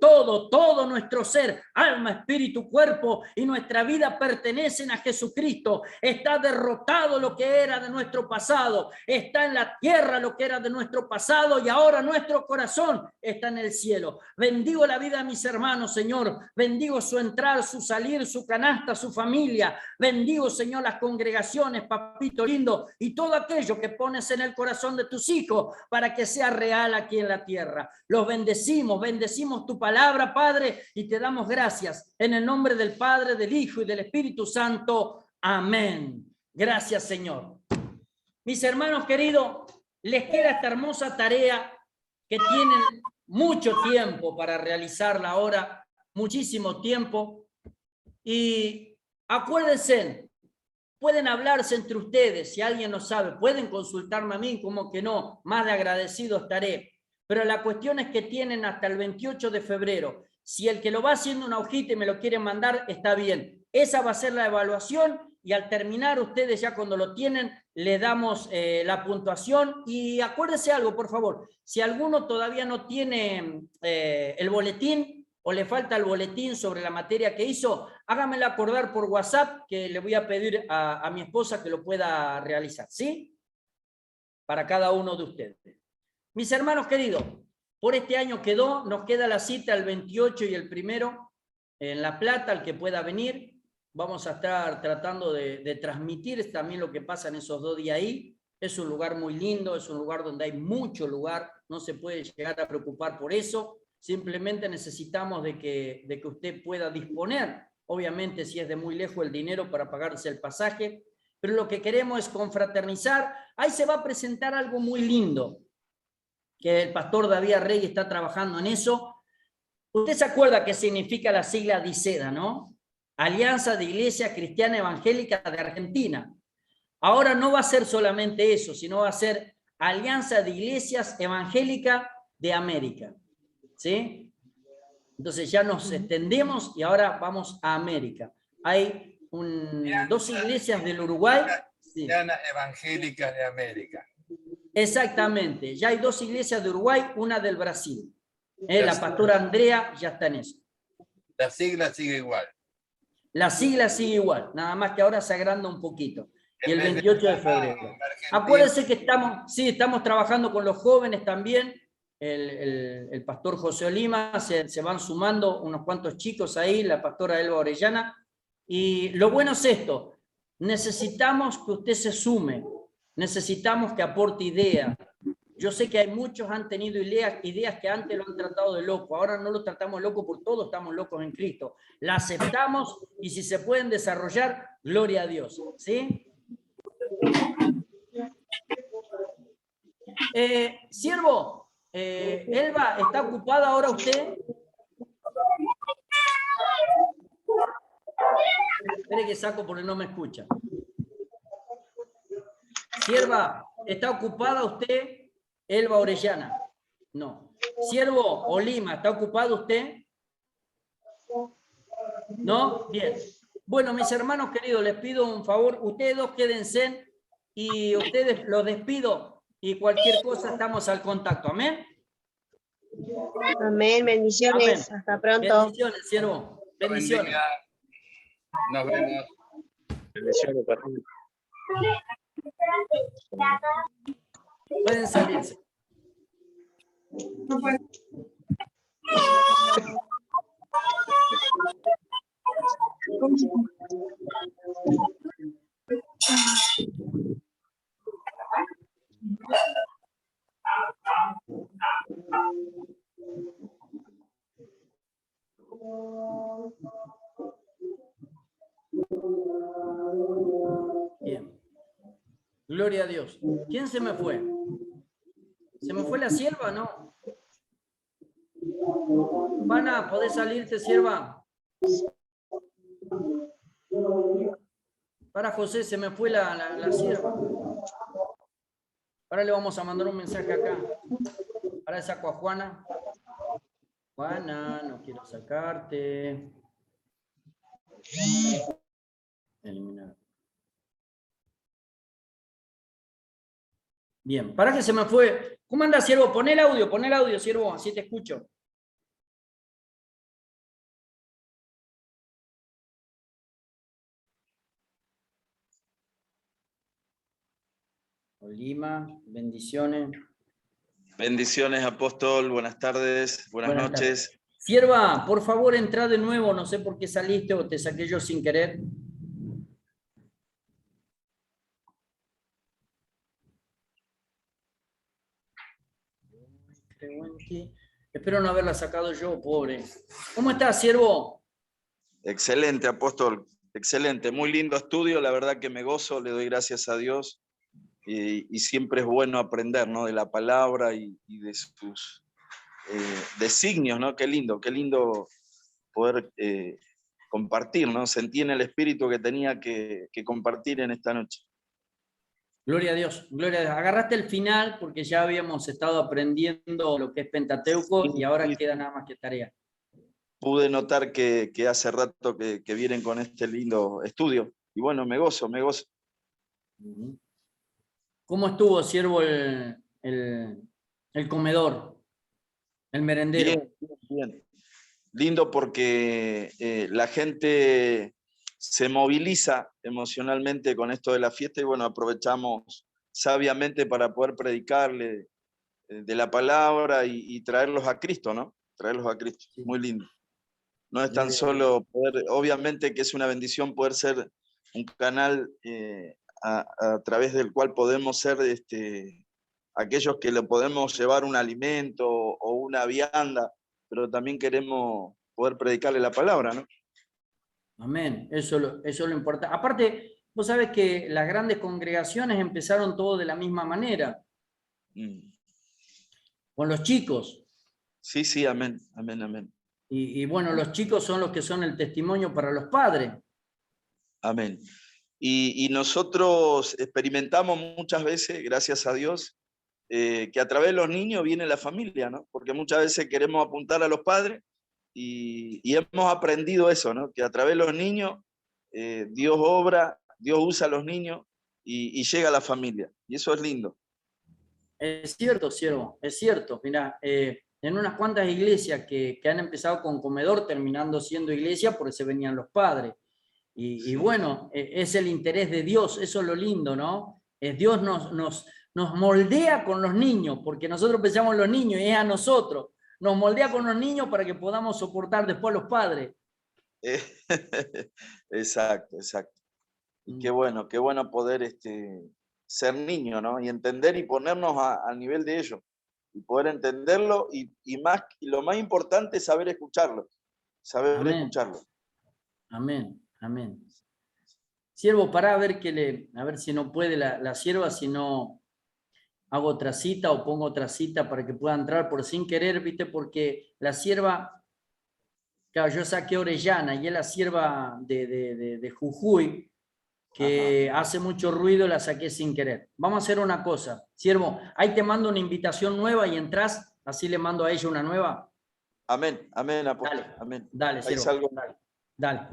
nuestro ser, alma, espíritu, cuerpo y nuestra vida pertenecen a Jesucristo. Está derrotado lo que era de nuestro pasado, está en la tierra lo que era de nuestro pasado, y ahora nuestro corazón está en el cielo. Bendigo la vida de mis hermanos, Señor. Bendigo su entrar, su salir, su canasta, su familia. Bendigo, Señor, las congregaciones, papito lindo, y todo aquello que pones en el corazón de tus hijos para que sea real aquí en la tierra. Los bendecimos tu palabra, Padre, y te damos gracias en el nombre del Padre, del Hijo y del Espíritu Santo. Amén. Gracias, Señor. Mis hermanos queridos, les queda esta hermosa tarea que tienen mucho tiempo para realizarla ahora, muchísimo tiempo. Y acuérdense, pueden hablarse entre ustedes, si alguien no sabe, pueden consultarme a mí, como que no, más de agradecido estaré. Pero la cuestión es que tienen hasta el 28 de febrero. Si el que lo va haciendo una hojita y me lo quieren mandar, está bien. Esa va a ser la evaluación, y al terminar ustedes ya cuando lo tienen, le damos la puntuación. Y acuérdense algo, por favor, si alguno todavía no tiene el boletín o le falta el boletín sobre la materia que hizo, hágamelo acordar por WhatsApp, que le voy a pedir a mi esposa que lo pueda realizar, ¿sí? Para cada uno de ustedes. Mis hermanos queridos, por este año nos queda la cita el 28 y el 1 en La Plata, al que pueda venir. Vamos a estar tratando de transmitir también lo que pasa en esos 2 días ahí. Es un lugar muy lindo, es un lugar donde hay mucho lugar, no se puede llegar a preocupar por eso. Simplemente necesitamos de que usted pueda disponer, obviamente si es de muy lejos, el dinero para pagarse el pasaje, pero lo que queremos es confraternizar. Ahí se va a presentar algo muy lindo, que el pastor David Rey está trabajando en eso. Usted se acuerda qué significa la sigla DICEDA, ¿no? Alianza de Iglesia Cristiana Evangélica de Argentina. Ahora no va a ser solamente eso, sino va a ser Alianza de Iglesias Evangélicas de América. ¿Sí? Entonces ya nos extendemos y ahora vamos a América. Hay 2 iglesias del Uruguay. Sí. Evangélicas de América. Exactamente. Ya hay 2 iglesias de Uruguay, una del Brasil. La pastora Andrea ya está en eso. La sigla sigue igual. La sigla sigue igual, nada más que ahora se agranda un poquito. Y el 28 de febrero. Acuérdense que estamos trabajando con los jóvenes también. El pastor José Olima, se van sumando unos cuantos chicos ahí, la pastora Elba Orellana. Y lo bueno es esto, necesitamos que usted se sume, necesitamos que aporte ideas. Yo sé que hay muchos han tenido ideas que antes lo han tratado de loco, ahora no lo tratamos de loco porque todos estamos locos en Cristo. La aceptamos y si se pueden desarrollar, gloria a Dios. ¿Sí? Siervo, Elba, ¿está ocupada ahora usted? Espere que saco porque no me escucha. Sierva, ¿está ocupada usted? Elba Orellana. No. Siervo Olima, ¿está ocupado usted? ¿No? Bien. Bueno, mis hermanos queridos, les pido un favor. Ustedes dos quédense y ustedes los despido y cualquier cosa estamos al contacto. ¿Amén? Amén. Bendiciones. Amén. Hasta pronto. Bendiciones, siervo. Bendiciones. Nos vemos. Bendiciones, Pueden salirse. Bien. Gloria a Dios. ¿Quién se me fue? ¿Se me fue la sierva? No. Juana, ¿podés salirte, sierva? Para José, se me fue la sierva. Ahora le vamos a mandar un mensaje acá. Ahora saco a Juana. Juana, no quiero sacarte. Eliminar. Bien, para que se me fue. ¿Cómo anda, siervo? Pon el audio, siervo, así te escucho. Lima, bendiciones. Bendiciones, apóstol. Buenas tardes, buenas noches. Tardes. Sierva, por favor, entra de nuevo. No sé por qué saliste o te saqué yo sin querer. Espero no haberla sacado yo, pobre. ¿Cómo estás, siervo? Excelente, apóstol. Excelente. Muy lindo estudio. La verdad que me gozo, le doy gracias a Dios. Y siempre es bueno aprender, ¿no? De la palabra y de sus designios, ¿no? Qué lindo poder compartir, ¿no? Sentí en el espíritu que tenía que compartir en esta noche. Gloria a Dios, gloria a Dios. Agarraste el final porque ya habíamos estado aprendiendo lo que es Pentateuco y ahora queda nada más que tarea. Pude notar que hace rato que vienen con este lindo estudio. Y bueno, me gozo. ¿Cómo estuvo, siervo, el comedor, el merendero? Bien. Lindo porque la gente se moviliza emocionalmente con esto de la fiesta y bueno, aprovechamos sabiamente para poder predicarle de la palabra y traerlos a Cristo, ¿no? Traerlos a Cristo. Sí. Muy lindo. No es tan solo poder, obviamente que es una bendición poder ser un canal a través del cual podemos ser aquellos que le podemos llevar un alimento o una vianda, pero también queremos poder predicarle la palabra, ¿no? Amén, eso lo importa. Aparte, vos sabés que las grandes congregaciones empezaron todo de la misma manera, con los chicos. Sí, amén. Y bueno, los chicos son los que son el testimonio para los padres. Amén. Y nosotros experimentamos muchas veces, gracias a Dios, que a través de los niños viene la familia, ¿no? Porque muchas veces queremos apuntar a los padres y hemos aprendido eso, ¿no? Que a través de los niños Dios obra, Dios usa a los niños y llega a la familia. Y eso es lindo. Es cierto, siervo, es cierto. Mirá, en unas cuantas iglesias que han empezado con comedor, terminando siendo iglesia, porque se venían los padres. Y bueno, es el interés de Dios, eso es lo lindo, ¿no? Dios nos moldea con los niños, porque nosotros pensamos en los niños y es a nosotros. Nos moldea con los niños para que podamos soportar después a los padres. Exacto. Y qué bueno poder ser niño, ¿no? Y entender y ponernos al nivel de ellos. Y poder entenderlo y lo más importante es saber escucharlo. Escucharlo. Amén. Siervo, para ver a ver si no puede la sierva, si no hago otra cita o pongo otra cita para que pueda entrar por sin querer, ¿viste? Porque la sierva, claro, yo saqué Orellana y es la sierva de Jujuy, que hace mucho ruido, la saqué sin querer. Vamos a hacer una cosa, siervo, ahí te mando una invitación nueva y entras, así le mando a ella una nueva. Amén, apóstol. Dale, amén. Dale, siervo. Ahí salgo. Dale.